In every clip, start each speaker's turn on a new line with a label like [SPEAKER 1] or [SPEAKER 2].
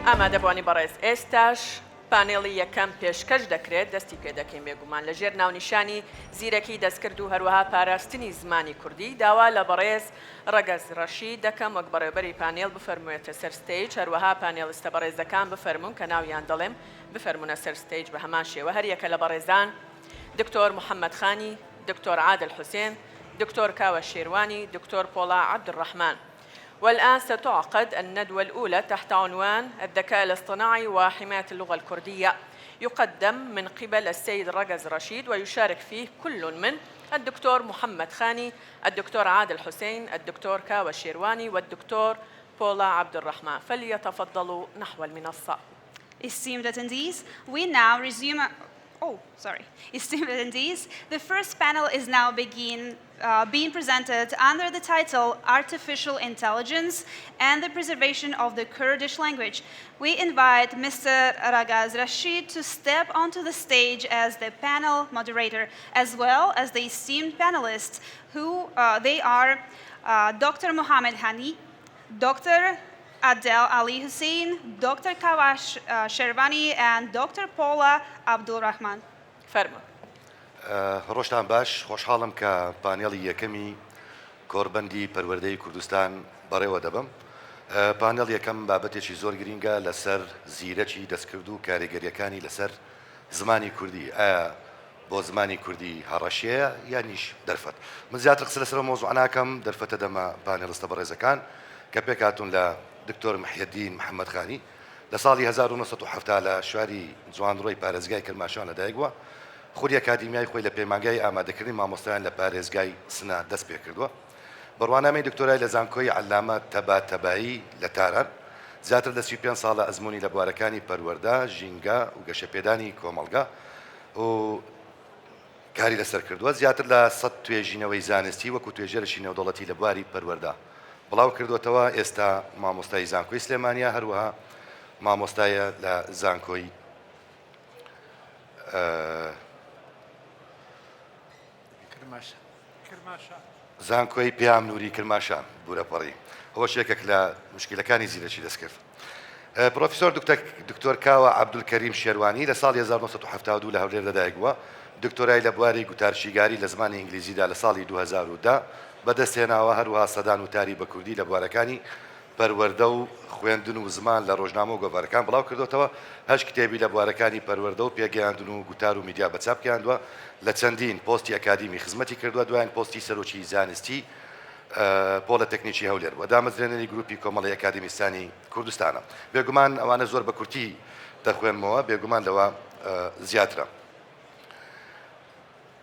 [SPEAKER 1] ئامادەبوانی بەڕێز ئێستاش پانێڵی یەکەم پێشکەش دەکرێت دەستی پێ دەکەین بێگومان لەژێر ناونیشانی زیرەکی دەستکرد و هەروەها پاراستنی زمانی کوردی داوا لە بەڕێز ڕەگەز ڕەشید دەکەم وەک بەڕێوەبەری پانێڵ بفەرموویەتە سەر ستەیج هەروەها پانێڵستە بەڕێزەکان بفەرمونون کە ناویان دەڵێم بفەرمونە سەر ستەیج بە هەمان شێوە هەر یەکە لە بەڕێزان دکتۆر محەممەد خانی دکتۆر عادل حوسێن دكتور كاوى الشيرواني دكتور بولا عبد الرحمن. والآن ستعقد الندوة الأولى تحت عنوان الذكاء الاصطناعي وحماية اللغة الكردية يقدم من قبل السيد رجز رشيد ويشارك فيه كل من الدكتور محمد خاني الدكتور عادل حسين الدكتور كاوى الشيرواني والدكتور بولا عبد الرحمن فليتفضلوا نحو المنصة.
[SPEAKER 2] Esteemed attendees, we now resume. Esteemed attendees, the first panel is now being presented under the title Artificial Intelligence and the Preservation of the Kurdish Language. We invite Mr. Ragaz Rashid to step onto the stage as the panel moderator, as well as the esteemed panelists, who they are Dr. Mohammed Hani, Dr. Adel Ali Hussein, Dr. Kawash Shervani, and Dr. Paula Abdul Rahman.
[SPEAKER 1] فرما.
[SPEAKER 3] ڕۆژتان باش خۆشحاڵم کە پانێڵی یەکەمی کۆربەندی پەروەردەی کوردستان بەڕێوە دەبم. پانێڵ یەکەم بابەتێکی زۆر گرینگە لەسەر زیرەکی دەستکرد و کاریگەریەکانی لەسەر زمانی کوردی. ئایا بۆ زمانی کوردی هەڕەشەیە یانیش دەرفەت. من زیاتر قسە لەسەر مۆزوع ناکەم دەرفەتە دەمە پانێڵستە بەڕێزەکان کە پێکهاتوون لە دکتۆر محیدین محەممەد خانی لە ساڵی 1970 لە شواری جوانڕۆی پارێزگای کرماشان لەدایک بووە. خودی ئەکادیمیای خۆی لە پەیمانگای ئامادەکردنی مامۆستایان لە پارێزگای سنە دەست پێ کردووە. بڕوانامەی دکتۆرای لە زانکۆی عەلامە تەباتەبایی لە تاران زیاتر لە 35 ساڵە ئەزموونی لە بوارەکانی پەروەردە، ژینگە و گەشەپێدانی کۆمەڵگە و کاری لەسەر کردووە. زیاتر لە 100 توێژینەوەی زانستی وەکو توێژەرشی نێودەوڵەتی لە بواری پەروەردە بڵاو کردوێتەوە. ئێستا مامۆستای زانکۆی سلێمانیا هەروەها مامۆستایە لە زانکۆی زانکۆی پیام نووری کرماشان بورەپەڕی. ئەوە شێکێک لە مشکلەکانی زیرەکی دەستکرد. پرۆفیسۆر دکتۆر کاوە عەبدولکەریم شێروانی لە ساڵی 1972 لە هەولێر لەدایک بووە. دکتۆرای لە بواری گوتارشیگاری لە زمانی ئینگلیزیدا لە ساڵی 2010 بەدەستهێناوە. هەروەها سەدان وتاری بە کوردی لە بوارەکانی پەروەردە و خوێندن و زمان لە ڕۆژنامە و گۆڤارەکان بڵاو کردوتەوە. 8 کتێبی لە بوارەکانی پەروەردە و پێگەیاندن و گوتار و میدیا بەچاپ کێندووە. لە چەندین پۆستی ئەکادیمی خزمەتی کردووە. دوایین پۆستی سەرۆکی زانستی پۆلە تەکنیکی هەولێر و دامەزرێنەری گروپی کۆمەڵی ئەکادیمیستانی کوردستانە. بێگومان ئەوانە زۆر بە کورتی دەخوێنمەوە، بێگومان لەوە زیاترە.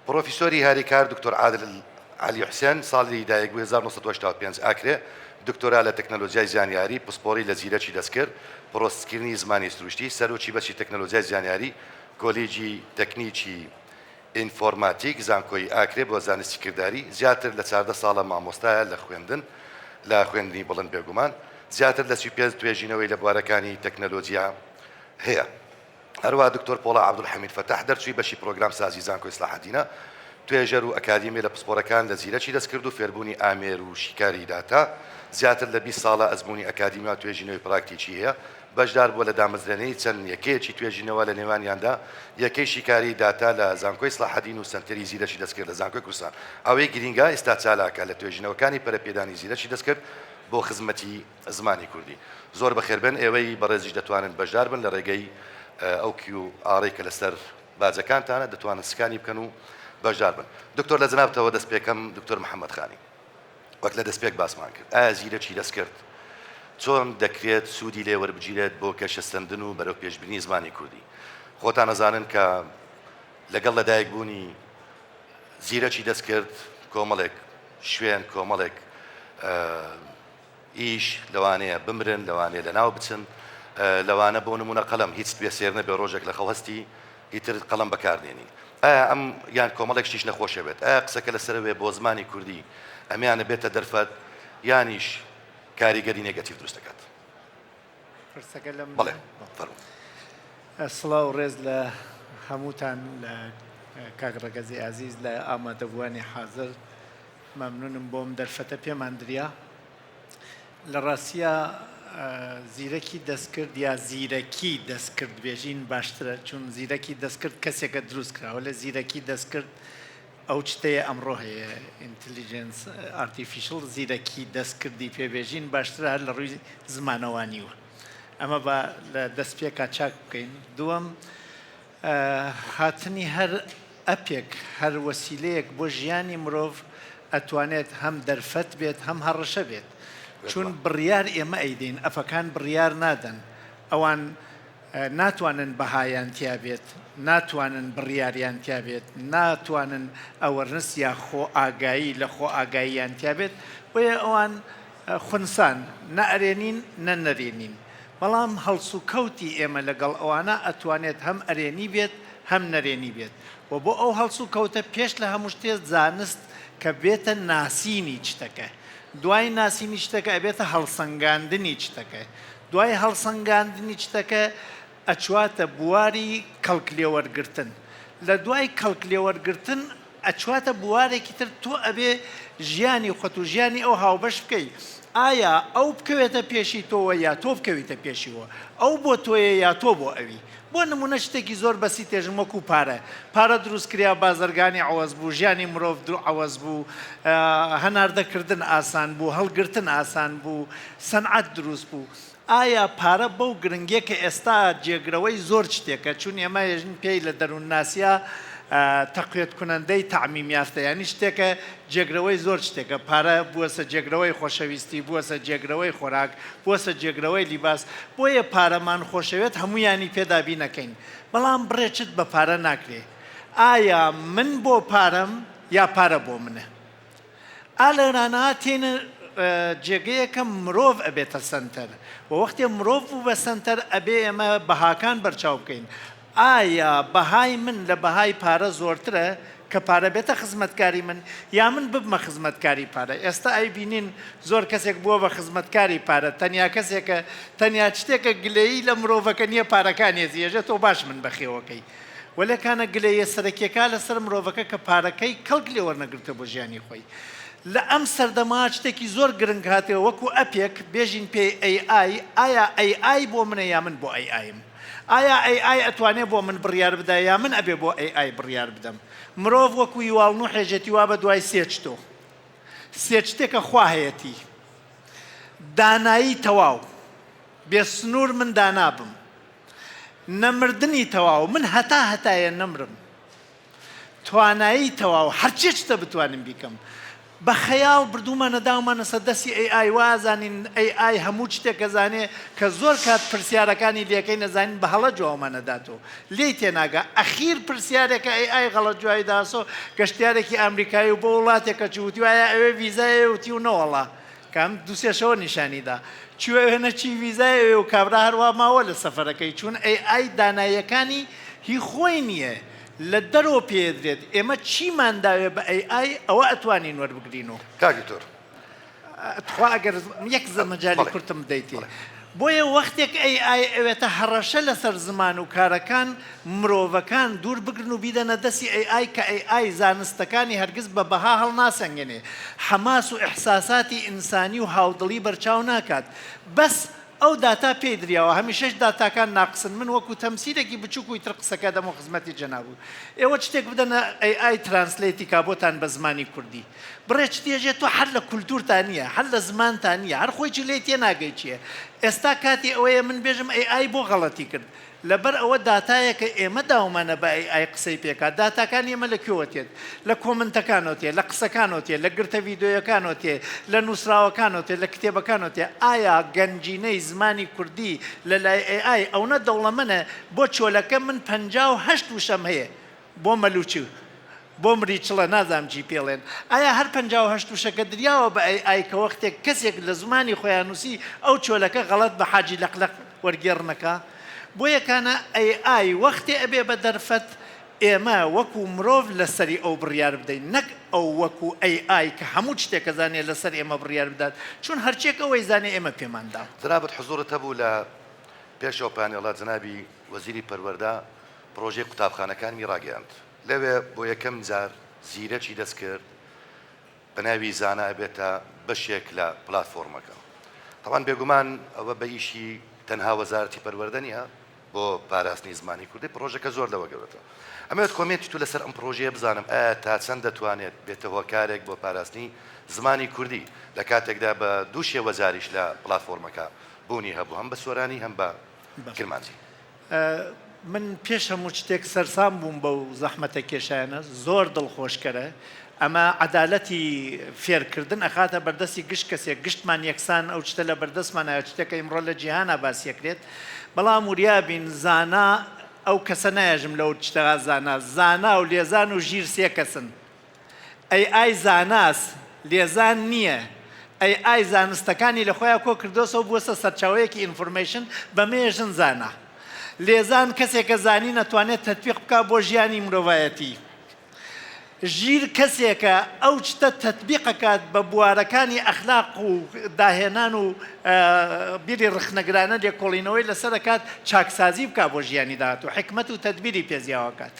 [SPEAKER 3] پرۆفیسۆری هاریکار دکتۆر عادل علی حوسێن ساڵی دایکبووی 1985 ئاکرێ، دکتۆرا لە تەکنەلۆژیای زانیاری پسپۆری لە زیرەکی دەستکرد، پرۆسکردنی زمانی سروشتی، سەرۆکی بەشی تەکنەلۆژیای زانیاری کۆلیجی تەکنیکی ئینفۆرماتیک زانکۆی ئاکرێ بۆ زانستی کردداری. زیاتر لە 14 ساڵە مامۆستایە لە خوێندنی بڵند بێگومان. زیاتر لە 35 توێژینەوەی لە بوارەکانی تەکنەلۆجیا هەیە. هەروەها دکتۆر پۆڵا عەبدولحەمید فەتاح دەرچووی بەشی پرۆگرام سازی زانکۆی ئیسلاحەدینە، توێژەر و ئەکادیمی لە پسپۆرەکان لە زیرەکی دەستکرد و فێربوونی ئامێر و شیکاری داتا. زیاتر لە 20 ساڵە ئەزموونی ئەکادیمیا توێژینەوەی پراکتیکی هەیە. بەشدار بووە لە دامەزرێنەی چەند یەکەیەکی توێژینەوە لە نێوانیاندا یەکەی شیکاری داتا لە زانکۆی ئیسلاحەدین و سنتەری زیرەکی دەستکرد لە زانکۆی کوردستان. ئەوەی گرینگە ئێستا چالاکە لە توێژینەوەکانی پەرەپێدانی زیرەکی دەستکرد بۆ خزمەتی زمانی کوردی. زۆر بەخێربن ئێوەی بەڕێزیش دەتوانن بەشدار بن لە ڕێگەی ئەو QR کە لەسەر باجەکانتانە دەتوانن سکانی بکەن و بەشدار بن. دکتۆر لە جنابتەوە دەست پێکەم دکتۆر محەممەد خانی وەک لە دەستپێک باسمان کرد. ئایا زیرەکی دەستکرد چۆن دەکرێت سوودی لێ وەربگیرێت بۆ کەشەستەندن و بەرەو پێشبرینی زمانی کوردی؟ خۆتان ئەزانن کە لەگەڵ لەدایکبوونی زیرەکی دەستکرد کۆمەڵێک شوێن کۆمەڵێک ئیش لەوانەیە بمرن، لەوانەیە لەناو بچن، لەوانە بۆ نمونە قەڵەم هیچ پێسێر نەبێ ڕۆژێک لە خەوهەستی ئیتر قەڵەم بەکاردێنی. ئایا ئەم یان کۆمەڵێک شتیش نەخۆشەوێت؟ ئایا قسەکە لەسەرەوێ بۆ زمانی کوردی ئەمیانە بێتە دەرفەت یانیش کاریگەری نێگەتیڤ دروست دەکات؟ بەڵێ فەرموو.
[SPEAKER 4] سڵاو و ڕێز لە هەمووتان لە کاک ڕەگەزی عەزیز لە ئامادەبووانی حازر. مەمنونم بۆم دەرفەتە پێمان دریا. لە ڕاستیە زیرەکی دەستکرد یا زیرەکی دەستکرد بێژین باشترە چون زیرەکی دەستکرد کەسێکە دروست کراوە لە زیرەکی دەستکرد ئەو شتەیە ئەمڕۆ هەیە ئینتلیجنس ئارتیفیشل زیرەکی دەستکردی پێبێژین باشترە هەر لە ڕووی زمانەوانیوە ئەمە بە لە دەست پێکا چاک بکەین دووەم هاتنی هەر ئەپێک هەر وەسیلەیەک بۆ ژیانی مرۆڤ ئەتوانێت هەم دەرفەت بێت هەم هەڕەشە بێت چون بڕیار ئێمە ئەیدین ئەفەکان بڕیار نادەن ئەوان ناتوانن بەهایان تیا بێت ناتوانن بڕیاریان تیا بێت ناتوانن ئەوەرنس یا خۆ ئاگایی لە خۆ ئاگاییان تیا بێت بۆیە ئەوان خونسان نەئەرێنین نەنەرێنین بەڵام هەڵس و کەوتی ئێمە لەگەڵ ئەوانە ئەتوانێت هەم ئەرێنی بێت هەم نەرێنی بێت و بۆ ئەو هەڵس و کەوتە پێش لە هەموو شتێ زانست کە بێتە ناسینی شتەکە دوای ناسینی شتەکە ئەبێتە هەڵسەنگاندنی شتەکە دوای هەڵسەنگاندنی شتەکە ئەچواتە بواری کەڵکلێوەرگرتن لە دوای کەڵکلێوەرگرتن ئەچواتە بوارێکی تر تۆ ئەبێ ژیانی خۆت و ژیانی ئەو هاوبەش بکەی ئایا ئەو بکەوێتە پێشی تۆوە یا تۆ بکەویتە پێشیوە ئەو بۆ تۆیە یا تۆ بۆ ئەوی بۆ نمونە شتێکی زۆر بەسی تێژم وەکو پارە دروستکریا بازرگانی عوەز بوو ژیانی مرۆڤ عوەز بوو هەناردەکردن ئاسان بوو هەڵگرتن ئاسان بوو سەنعەت دروست بوو ئایا پارە بەو گرنگیە کە ئێستا جێگرەوەی زۆر شتێکە چون ئێمە ێژن پێی لە دەروون ناسیا تەقوێت کنەندەی تعمیم یافتە ینی شتێکە جێگرەوەی زۆر شتێکە پارە بووەسە جێگرەوەی خۆشەویستی بووەسە جێگرەوەی خۆراک بووەسە جێگرەوەی لیباس بۆیە پارەمان خۆشەوێت هەمویانی پێدابی نەکەین بەڵام بڕێچت بە پارە ناکرێ ئایا من بۆ پارەم یا پارە بۆ منە ئالەرانە تێنە جێگەیەکە مرۆڤ ئەبێتە سنتەر و وەختێ مرۆڤ بوو بە سنتەر ئەبێ ئێمە بەهاکان بەرچاو بکەین ئایا بەهای من لە بەهای پارە زۆرترە کە پارە بێتە خزمەتکاری من یا من ببمە خزمەتکاری پارە ئێستا ئەی بینین زۆر کەسێک بووە بە خزمەتکاری پارە تەنیا کەسێکە تەنیا شتێکە گلەیی لە مرۆڤەکە نییە پارەکانی زیێژە تۆ باش من بەخێوەکەی وەلەکانە گلەیە سەرەکیەکە لەسەر مرۆڤەکە کە پارەکەی کەڵک لێ وەرنەگرتە بۆ ژیانی خۆی لە ئەم سەردەما شتێکی زۆر گرنگ هاتەوە وەکو ئەپێک بێژین پێی AI ئایا AI بۆ منە یا من بۆ AIم ئایا AI ئەتوانێت بۆ من بڕیار بدە یا من ئەبێ بۆ AI بڕیار بدەم مرۆڤ وەکو یواڵن و حێژەتی وا بە دوای سێچتۆ سێچ شتێکە خوا هەیەتی دانایی تەواو بێسنوور من دانابم نەمردنی تەواو من هەتایە نەمرم توانایی تەواو هەرچێ شتە بتوانم بیکەم بە خەیاڵ بردوومانە داومانە سەر دەستی AI وازانین AI هەموو شتێکە زانێ کە زۆر کات پرسیارەکانی لێکەی نەزانین بە هەڵە جوامانەداتەوە لێی تێناگە ئەخیر پرسیارێکە AI غەڵەت جوای داسۆ گەشتیارێکی ئەمریکایی و بۆ وڵاتێکە چوتی وایە ئەوێ ویزایە وتی و نەوەڵا کام دووسێشەوە نیشانیدا چوێنە چی ویزایە و کابرا هەروە ماوە لە سەفەرەکەی چون AI داناییەکانی هی خۆی نییە لە دەرەوە پێدرێت ئێمە چیمان داوێ بە AI ئەوە ئەتوانین وەربگرینەوە
[SPEAKER 3] کاکی تۆر
[SPEAKER 4] خوا ئەگەر یەک زەمەجاری کورتم دەیتێ بۆیە وەختێک AI ئەوێتە هەڕەشە لەسەر زمان و کارەکان مرۆڤەکان دوور بگرن و بیدەنە دەستی AI کە AI زانستەکانی هەرگیز بە بەها هەڵ ناسەنگێنێ حەماس و ئیحساساتی ئینسانی و هاودڵی بەرچاو ناکات بەس ئەو داتا پێی دریاوە هەمیشەش داتاکان ناقسن من وەکو تەمسیرێکی بچووکوی تر قسەکە دەم و خزمەتی جەنابوو ئێوە شتێک بدەنە AI ترانسلیتی کا بۆتان بە زمانی کوردی بڕێ شتێژێت تۆ هەر لە کولتورتان نییە هەر لە زمانتان نییە هەر خۆی لێ تێ ناگەی چییە ئێستا کاتی ئەوەیە من بێژم AI بۆ غەڵەتی کرد لەبەر ئەوە داتایەکە ئێمە داومانە بە AI قسەی پێکات داتاکان ئێمە لەکوێوە تێت لە کۆمنتەکانەوە تێ لە قسەکانەوە تێ لە گرتە ڤیدۆیەکانەوە تێ لە نووسراوەکانەوە تێ لە کتێبەکانەوە تێ ئایا گەنجینەی زمانی کوردی لە لای AI ئەوە دەوڵەمەنە بۆ چۆلەکە من 58 وشەم هەیە بۆ مەلوچی بۆ مریچڵە نازام چی پێڵێن ئایا هەر 58 وشەکە دریاوە بە AI کە وەختێک کەسێک لە زمانی خۆیان نووسی ئەو چۆلەکە غەڵەت بە حاجی لەقلەق وەرگێڕنەکە بۆ یەکانە AI وەختێ ئەبێ بە دەرفەت ئێمە وەکو مرۆڤ لەسەری ئەو بڕیار بدەین نەک ئەو وەکو AI کە هەموو شتێکە زانێ لەسەر ئێمە بڕیار بدات چون هەرچێک ئەوەی زانێ ئێمە پێماندا
[SPEAKER 3] جنابەت حزورت هەبوو لە پێشەوە پانێڵات جنابی وەزیری پەروەردە پرۆژەی قوتابخانەکانی ڕاگەیاند لەوێ بۆ یەکەم جار زیرەکی دەست کرد بە ناوی زانە ئەبێتە بەشێک لە پلاتفۆرمەکە طبعا بێگومان ئەوە بە ئیشی تەنها وەزارەتی پەروەردەنیە بۆ پاراستنی زمانی کوردی پرۆژەکە زۆر لەوە گەورەتەوە ئەمەوێت کۆمێتی تو لەسەر ئەم پرۆژەیە بزانم ئایا تا چەند دەتوانێت بێتە هۆکارێک بۆ پاراستنی زمانی کوردی لە کاتێکدا بە دوو شێوە وەزاریش لە پلاتفۆرمەکە بوونی هەبوو هەم بە سۆرانی هەم بە کرمانجی.
[SPEAKER 4] من پێش هەموو شتێک سەرسام بووم بەو زەحمەتە کێشایانە زۆر دڵخۆشکەرە ئەمە عەدالەتی فێرکردن ئەخاتە بەردەستی گشت کەسێک گشتمان یەکسان ئەو شتە لە بەردەستمانە شتێکە ئیمڕۆ لە جیهانە باسیەکرێت بەڵام وریابین زانا ئەو کەسە نایژم لەو شتەها زانا و لێزان و ژیر سێ کەسن ئەی زاناس لێزان نییە ئەی زانستەکانی لە خۆیان کۆ کردۆسەوە بووەسە سەرچاوەیەکی ئینفۆرمێشن بەمێژن زانا لێزان کەسێکە زانی نەتوانێت تەطبیق بکە بۆ ژیانی مرۆڤایەتی ژیر کەسێکە ئەو شتە تەطبیقەکات بە بوارەکانی ئەخلاق و داهێنان و بیری ڕخنەگرانە لێکۆڵینەوەی لەسەرەکات چاکسازی بکە بۆ ژیانی داهات و حکمت و تەدبیری پێزیاوەکات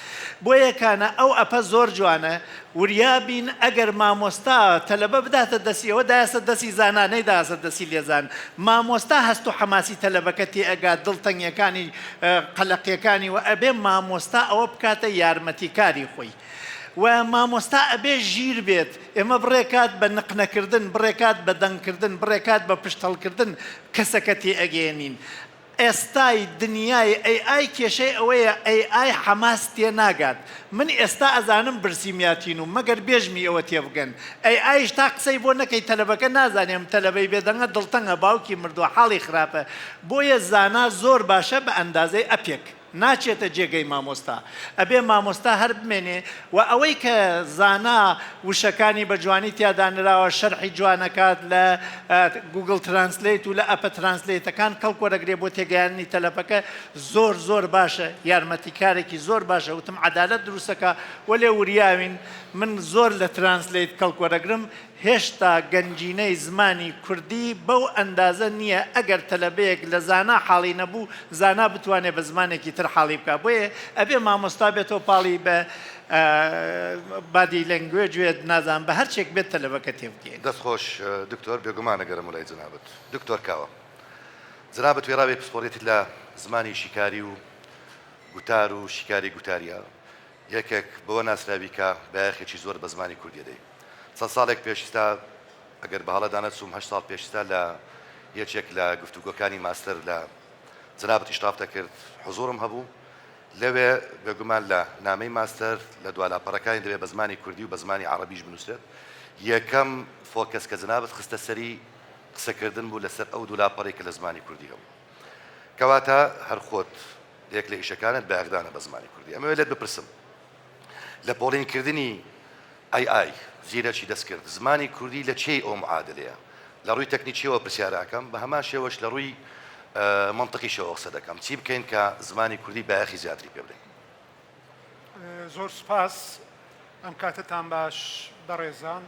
[SPEAKER 4] بۆ یەکانە ئەو ئەپە زۆر جوانە وریابین ئەگەر مامۆستا تەلەبە بداتە دەستی ئەوە دایسە دەستی زانانەی داسە دەستی لێزان مامۆستا هەست و حەماسی تەلەبەکە تێئەگات دڵتەنگیەکانی قەلەقیەکانی و ئەبێ مامۆستا ئەوە بکاتە یارمەتیکاری خۆی و مامۆستا ئەبێ ژیر بێت ئێمە بڕێکات بە نقنەکردن بڕێکات بە دەنگکردن بڕێکات بە پشتەڵکردن کەسەکە تێئەگەێنین ئێستای دنیای ئەی کێشەی ئەوەیە ئەی حەماس تێ ناگات من ئێستا ئەزانم برسیمیاتین و مەگەر بێژمی ئەوە تێبگەن ئایش تا قسەی بۆ نەکەی تەلەبەکە نازانێم تەلەبەی بێدەنگە دڵتەنگە باوکی مردووە حاڵی خراپە بۆیە زانا زۆر باشە بە ئەندازەی ئەپێک ناچێتە جێگەی مامۆستا ئەبێ مامۆستا هەر بمێنێ و ئەوەی کە زانا وشەکانی بە جوانی تیادانراوە شەرحی جوانەکات لە گوگل ترانسلیت و لە ئەپە ترانسلیتەکان کەڵک وەرەگرێ بۆ تێگەیاندنی تەلەپەکە زۆر باشە یارمەتیکارێکی زۆر باشە وتم عەدالەت دروستەکە وەلێ وریاوین من زۆر لە ترانسلیت کەڵک وەرەگرم هێشتا گەنجینەی زمانی کوردی بەو ئەندازە نییە ئەگەر تەلەبەیەک لە زانا حاڵی نەبوو زانا بتوانێت بە زمانێکی تر حاڵی بکە بۆیە ئەبێ مامۆستا بێتەوە پاڵی بە بادی لەنگوێجێت نازان بە هەرچێک بێت تەلەبەکە تێبگەین.
[SPEAKER 3] دەستخۆش دکتۆر بێگومانە گەرم وڵای جنابەت دکتۆر کاوە جنابەت وێڕاوێ پسپۆڕێتی لە زمانی شیکاری و گوتار و شیکاری گوتاریە یەکێک بەوە ناسراوی کە بەیەخێکی زۆر بە زمانی کوردی دەی چەند ساڵێک پێشستا ئەگەر بەهەڵەدانە چوم 8 ساڵ پێشستا لە یەکێک لە گفتوگۆکانی ماستەر لە جنابەت ئیشرافتە کرد حزورم هەبوو لەوێ بێگومان لە نامەی ماستەر لە دوالاپەڕەکانی دەوێت بە زمانی کوردی و بە زمانی عەرەبیش بنووسێت یەکەم فۆکەس کە جنابەت خستە سەری قسەکردن بوو لەسەر ئەو دوولاپەڕێک کە لە زمانی کوردی هەبوو کەواتە هەر خۆت یەک لە ئیشەکانت بەیەقدانە بە زمانی کوردی ئەمەوێت لێت بپرسم لە پۆڵینکردنی ئای زیرەکی دەستکرد زمانی کوردی لە چێ ئەو معادلەیە لە ڕووی تەکنیکیەوە پرسیارەکەم بە هەمان شێوەش لە ڕووی منطقیشەوە قسە دەکەم چی بکەین کە زمانی کوردی بەیەخی زیاتری پێ بدەین.
[SPEAKER 5] زۆر سپاس ئەم کاتتان باش بەڕێزان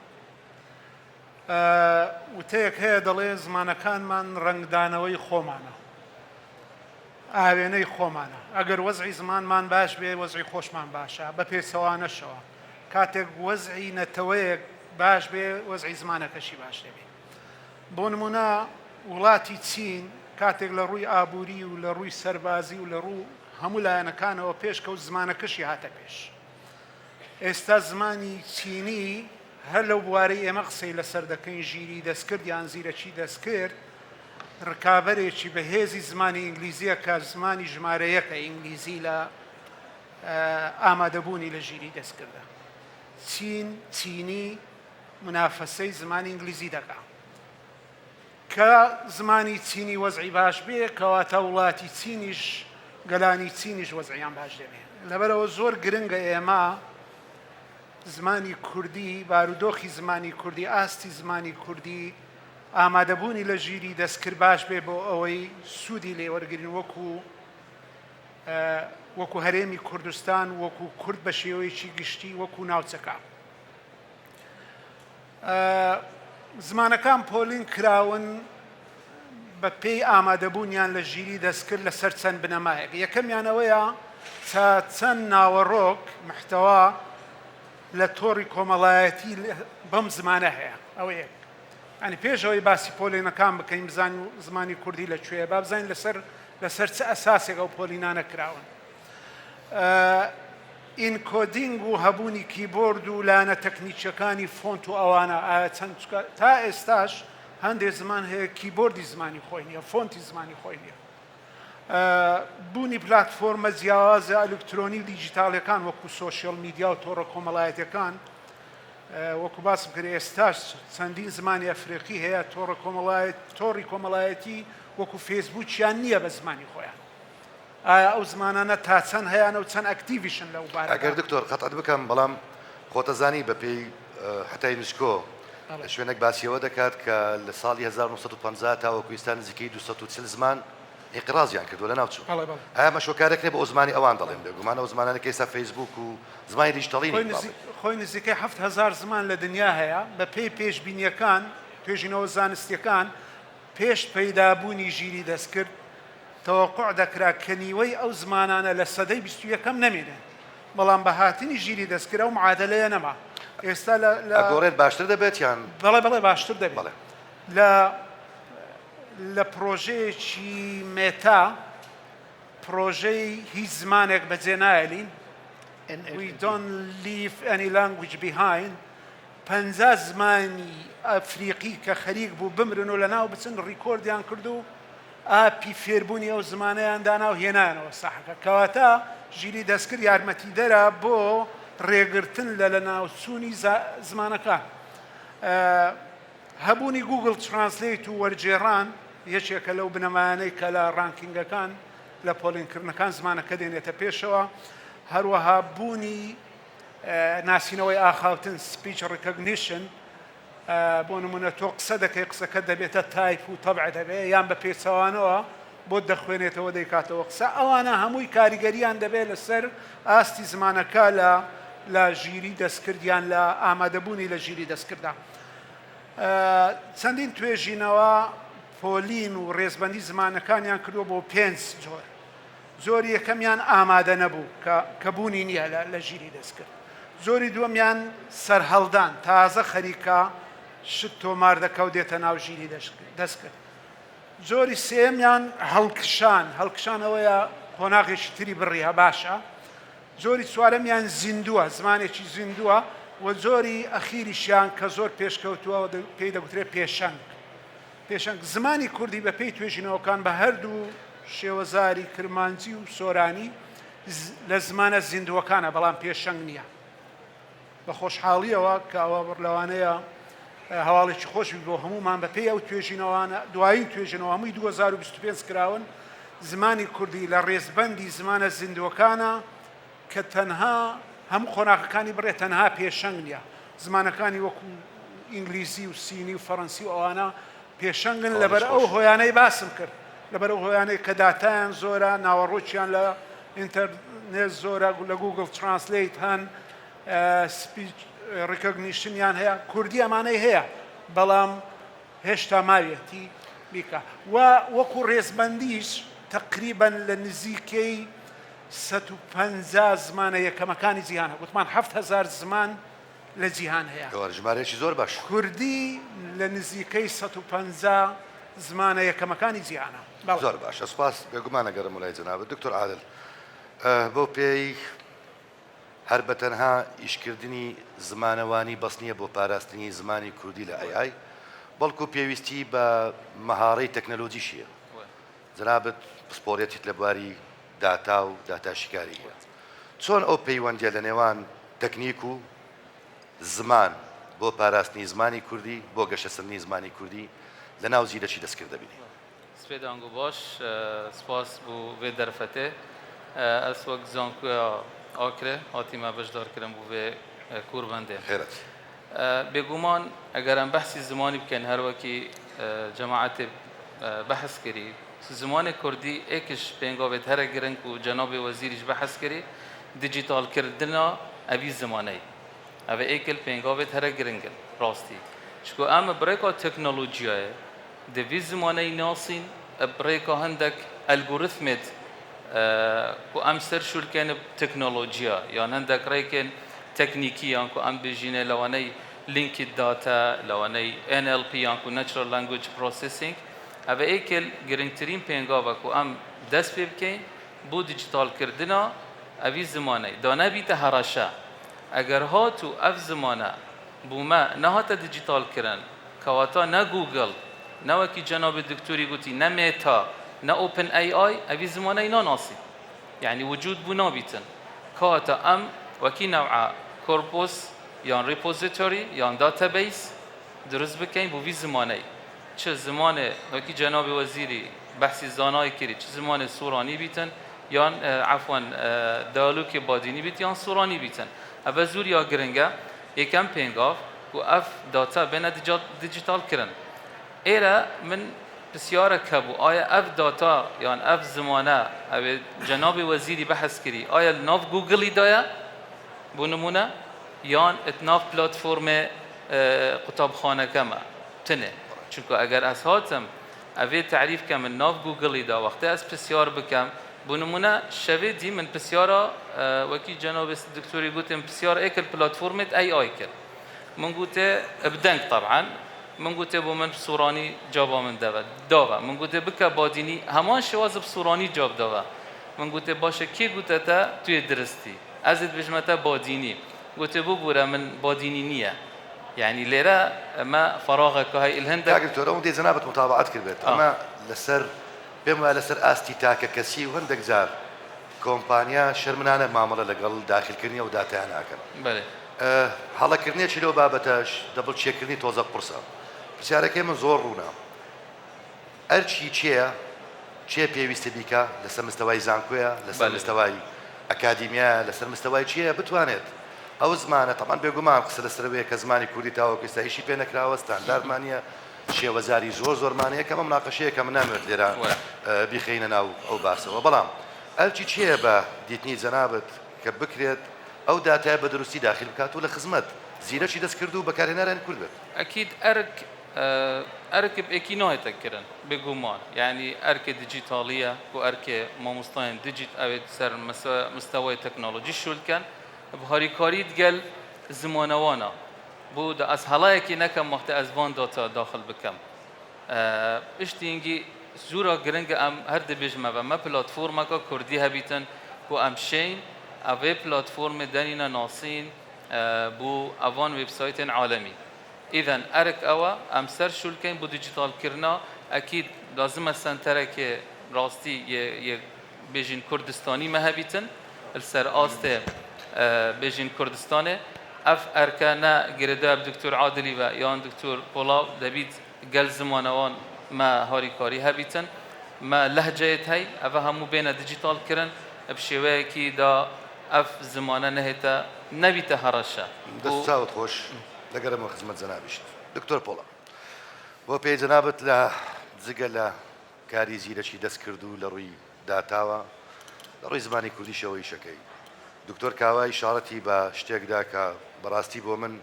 [SPEAKER 5] وتەیەک هەیە دەڵێ زمانەکانمان ڕنگدانەوەی خۆمانە ئاوێنەی خۆمانە ئەگەر وەزعی زمانمان باش بێ وەزعی خۆشمان باشە بە پێچەوانەشەوە کاتێک وەزعی نەتەوەیەک باش بێ وەزعی زمانەکەشی باش دەبێ بۆ نمونە وڵاتی چین کاتێک لە ڕووی ئابووری و لە ڕووی سەربازی و لە ڕوو هەموو لایەنەکانەوە پێشکەوت زمانەکەشی هاتە پێش ئێستا زمانی چینی هەر لەو بوارەی ئێمە قسەی لەسەر دەکەین ژیری دەستکرد یان زیرەکی دەستکرد ڕکابەرێکی بەهێزی زمانی ئینگلیزیە کە زمانی ژمارەیەکە ئینگلیزی لە ئامادەبوونی لە ژیری دەستکردە چینی منافەسەی زمانی ئینگلیزی دەکات کە زمانی چینی وەزعی باش بێ کەواتە وڵاتی چینیش گەلانی چینیش وەزعیان باش دەبێت لەبەرەوە زۆر گرنگە ئێمە زمانی کوردی بارودۆخی زمانی کوردی ئاستی زمانی کوردی ئامادەبوونی لە ژیری دەستکرد باش بێ بۆ ئەوەی سوودی لێوەرگرین وەکو هەرێمی کوردستان وەکو کورد بە شێوەیەکی گشتی وەکو ناوچەکە زمانەکان پۆلین کراون بە پێی ئامادەبوونیان لە ژیری دەستکرد لەسەر چەند بنەمایەک یەکەمیانەوەیە تا چەند ناوەڕۆک محتەوا لە تۆڕی کۆمەڵایەتی بەم زمانە هەیە ئەوە یەک ینی پێشەوەی باسی پۆلینەکان بکەین بزانین زمانی کوردی لەکوێیە با بزانین لەسەر چه ئەساسێک ئەو پۆلینانە کراون. ئینکۆدینگ و هەبوونی کیبۆرد و لانە تەکنیکیەکانی فۆنت و ئەوانە تا ئێستاش هەندێک زمان هەیە کیبۆردی زمانی خۆی نییە، فۆنتی زمانی خۆی نییە. بوونی پلاتفۆرمە جیاوازە ئەلکترۆنی و دیجیتالەکان وەکو سۆشیال میدیا و تۆڕە کۆمەڵایەتەکان وەکو باسم کرد ئێستاش چەندین زمانی ئەفریقی هەیە تۆڕی کۆمەڵایەتی وەکو فێسبووکیان نییە بە زمانی خۆیان. ئایا ئەو زمانانە تا چەند هەیەە و چەند ئەکتیڤیشن لەو بارە
[SPEAKER 3] ئەگەر دکتۆر قەتعەت بکەم بەڵام خۆتەزانی بە پێی حتای نسکۆ شوێنێک باسیەوە دەکات کە لە ساڵی 1950 تاوەکو ئێستا نزیکەی 240 زمان ئیقرازیان کردووە لە ناوچوو. ئایا مەشۆکارێک بە ئەو زمانی ئەوان دەڵێن بێگومان ئەو زمانانە کە ئێستا فەیسبوک و زمانی دیجیتاڵی
[SPEAKER 5] خۆی نزیکەی 7,000 زمان لە دنیا هەیە بە پێی پێشبینیەکان توێژینەوە زانستیەکان پێش پەیدابوونی ژیری دەستکرد تەوەقع دەکرا کە نیوەی ئەو زمانانە لە سەدەی 21ەم نەمێنێن بەڵام بە هاتنی ژیری دەستکرا و معادلەیە نەما ئێستا
[SPEAKER 3] ئەگۆڕێت باشتر دەبێت یان
[SPEAKER 5] بەڵێ باشتر دەبێت لە پرۆژەیەکی مێتا پرۆژەی هیچ زمانێک بەجێ نایەلین we don't leave any language behind 50 زمانی ئەفریقی کە خەریک بوو بمرن و لەناو بچن ڕیکۆردیان کرد و ئاپی فێربوونی ئەو زمانەیان دانا و هێنانەوە ساحەکە کەواتە ژیری دەستکرد یارمەتی دەرە بۆ ڕێگرتن لە ناوچوونی زمانەکان. هەبوونی گوگل ترانسلیت و وەرجێڕان یەکێکە لەو بنەمایانەی کە لە ڕانکینگەکان لە پۆلینکردنەکان زمانەکە دێنێتە پێشەوە. هەروەها بوونی ناسینەوەی ئاخاوتن سپیچ ڕیکەگنیشن بۆ نمونە تۆ قسە دەکەی قسەکە دەبێتە تایپ و تەبع دەبێت یان بە پێچەوانەوە بۆ دەخوێنێتەوە دەیکاتەوە قسە ئەوانە هەمووی کاریگەریان دەبێت لەسەر ئاستی زمانەکە لە ژیری دەستکردیان لە ئامادەبوونی لە ژیری دەستکردا. چەندین توێژینەوە پۆلین و ڕێزبەندی زمانەکانیان کردووە بۆ 5 جۆر. زۆری یەکەمیان ئامادە نەبوو کە بوونی نییە لە ژیری دەستکرد. زۆری دووەمیان سەرهەڵدان تازە خەریکە شت تۆمار دەکە و دێتە ناو ژیری دەستکرد. زۆری سێمیان هەڵکشانەوەیە قۆناغێکی تری بڕیە باشە. زۆری چوارەمیان زیندووە زمانێکی زیندووە و زۆری ئەخیریشیان کە زۆر پێشکەوتووە پێی دەگوترێت پێشەنگ زمانی کوردی بە پێی توێژینەوەکان بە هەردوو شێوەزاری کرمانجی و سۆرانی لە زمانە زیندووەکانە بەڵام پێشەنگ نییە. بە خۆشحاڵیەوە کە ئەوە بڕلەوانەیە هەواڵێکی خۆشی بۆ هەمومان بە پێی ئەو توێژینەوەانە دوایی توێژینەوە هەمووی 2025 کراون زمانی کوردی لە ڕێزبەندی زمانە زیندوەکانە کە تەنها هەموو خۆناغەکانی بڕێ تەنها پێشەنگ نییە. زمانەکانی وەکو ئینگلیزی و سینی و فەڕەنسی و ئەوانە پێشەنگن لەبەر ئەو هۆیانەی باسم کرد لەبەر ئەو هۆیانەی کە داتایان زۆرە ناوەڕۆکیان لە ئینتەرنێت زۆرە لە گوگل ترانسلیت هەن سپیچ ڕیکەگنیشنیان هەیە کوردی ئەمانەی هەیە بەڵام هێشتا ماوێتی بیکە وەکو ڕێزبەندیش تقریبا لە نزیکەی 150 زمانە یەکەمەکانی جیهانە گوتمان 7,000 زمان لە جیهان هەیە
[SPEAKER 3] ژمارەیەکی زۆر باش.
[SPEAKER 5] کوردی لە نزیکەی 150 زمانە یەکەمەکانی جیهانە.
[SPEAKER 3] زۆر باش سپاس بێگومانە گەرم وڵای جەنابەت دکتۆر عادل بۆ پێی هەر بە تەنها ئیشکردنی زمانەوانی بەس نییە بۆ پاراستنی زمانی کوردی لە ئای بەڵکو پێویستی بە مەهاڕەی تەکنەلۆجیشیە جەنابەت پسپۆڕێتیت لە بواری داتا و داتاشیکاری چۆن ئەو پەیوەندیە لە نێوان تەکنیک و زمان بۆ پاراستنی زمانی کوردی بۆ گەشەسەرنی زمانی کوردی لە ناو زیرەکی دەستکرد دەبینی.
[SPEAKER 6] سپێدانگو باش سپاس بۆ vê derfetê ez wek zankuya akre hatîme beşdarkirin bû vê kûrbendê. Bêguman eger em behsî zimanî bikin her wekî cemaetê behs kirî zimanê Kurdî êkiş pêngavê here giring û cenabê wezîrî ji behs kirî dijîtalkirina evî zimaneyê. Ev êkil pêngavê here giringin rastî. Çku em birêka teknolojiyayê di vî zimaneyê nasîn birêka hindek algoritmêt ku em ser şûrkên teknolojiya yan hindek rêkên teknîkî yan ku em bêjîne lewaneyî لينك داتا لواني NLP يانكو Natural Language Processing هذا ايكل جرينترين بينغافا كو ام دست بكين بو ديجيتال كردنا ابي زمانه دانا بيت هرشا اگر هاتو اف زمانه بوما نهات ديجيتال كرن كواتا نا جوجل نا وكي جناب الدكتوري قلتي نا ميتا نا اوبن اي ابي زمانه ينا ناصي يعني وجود بنا بيتن كواتا ام وكي نوع كوربوس يان ريبوزيتوري يان داتابيس درست بكين بو في زمانه چه زمان وكي جناب وزيري بحثي زانای كري چه زمان سوراني بيتن يان عفوا دالوك باديني بيت يان سوراني بيتن اما زور يا گرنگا يكم پينگاف و اف داتا بين ديجيتال كرن ايرا من بسيارة كبو آيا اف داتا يان اف زمانه او جناب وزيري بحث كري آيا ناف جوجل دايا بونمونه يان اتناف بلاتفورم قطابخانه كما تنه چونکه اگر از هاتم اوی تعریف کم من ناف گوگلی دا وقتی از بسیار بکم بونمونه شوی دی من بسیارا وکی جناب دکتوری گوتم بسیار ایکل پلاتفورمت ای کل من گوته بدنگ طبعا من گوته بو من بصورانی جابا من داوا من گوته بکا بادینی همان شواز بصورانی جاب داوا من گوته باشه کی گوته تا توی درستی ازت بجمتا بادینی گوته بو بوره من بادینی نیه يعني ليرا ما فراغك هاي الهند
[SPEAKER 3] يا دكتور ودي زنابة متابعات كربت اما لسر بما لسر استي تاكا كسي وهندك زار كومبانيا شرمنانه معامله لقل داخل كرنيه وداتا هناك
[SPEAKER 6] بله
[SPEAKER 3] حالا كرنيه شلو بابتاش دبل تشيك كرنيه توزق برصه بسيارك من زور رونا ارشي تشي بيويست بيكا لسر مستواي زانكويا لسر مستواي اكاديميا لسر مستواي تشي بتوانيت او زمانه طبعا بيقومان قصه السربيه كزماني كوردي تاو كيسا شي بينك راو ستاندارد مانيا شي وزاري زور مانيا كما مناقشه كما نامت لرا بخينا او باسه وبلام الشي تشي با ديتني زنابت كبكريت او داتا بدرسي داخل بكات ولا خدمت زينه شي دسكردو بكارينا ران كلبت
[SPEAKER 6] اكيد اركب اكينوي تكرن بقومان يعني ارك ديجيتاليه وارك ماموستاين ديجيت او سر مستوى تكنولوجي شو كان بهاری کاری دگل زمانوانا بود از حالایی که نکم وقت از وان داتا داخل بکم اشتینگی زورا گرنگ ام هر دبیجمه و ما پلاتفورم که کردی هبیتن کو ام شین اوی پلاتفورم دنینا ناسین بو اوان ویبسایت عالمی اذن ارک اوا ام سر شول کن بو دیجیتال کرنا اكيد لازم السنتره که راستی یه بیجین کردستانی مهبیتن السر آسته بيجين كردستانه اف اركانا جرداب دكتور عادلي و يان دكتور بولا دبيت قل زمانوان ما هاري كاري هبيتن ما لهجه هي اف همو بين ديجيتال كرن بشويه كي دا اف زمانه نهتا نبيت هرشا
[SPEAKER 3] دستاوت خوش لقرم خدمت زنابيش دكتور بولا و بي جنابت لا زقلا كاري زيره شي دس كردو لروي داتاوا لروي زماني كردي شوي شكي دكتور كاوای اشارتی با شتێکدا کە بەڕاستی بۆ من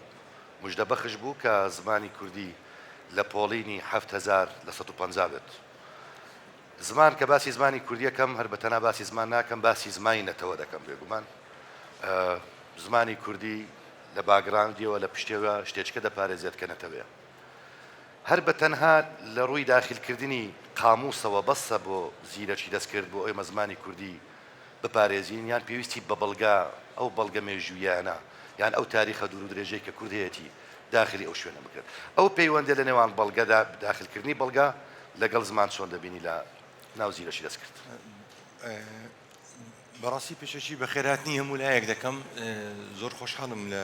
[SPEAKER 3] مژدە بەخش بوو کە زمانی کوردی لە پۆڵینی 7000 لە 150 بێت زمان کە باسی زمانی کوردی یەکەم هەر بەتەنها باسی زمان ناکەم باسی زمانی نەتەوە دەکەم بێگومان زمانی کوردی لە باگراندیەوە لە پشتێوە شتێچکە دەپارێزێت کە نەتەوەیە هەر بەتەنها لە ڕووی داخلکردنی قاموسەوە بەسە بۆ زیرەکی دەستکرد بۆ ئێمە زمانی کوردی بپارێزین یان پێویستی بە بەڵگا ئەو بەڵگە مێژوویانە یان ئەو تاریخە دوور و درێژەی کە کوردەتی داخلی ئەو شوێنە بکرێت ئەو پەیوەندە لە نێوان بەڵگەدا داخلکردنی بەڵگا لەگەڵ زمان چۆن دەبینی لە ناو زیرەشی دەستکرد
[SPEAKER 7] بەڕاستی پێشەکی بە خێراتنی هەموو لایەک دەکەم زۆر خۆشحاڵم لە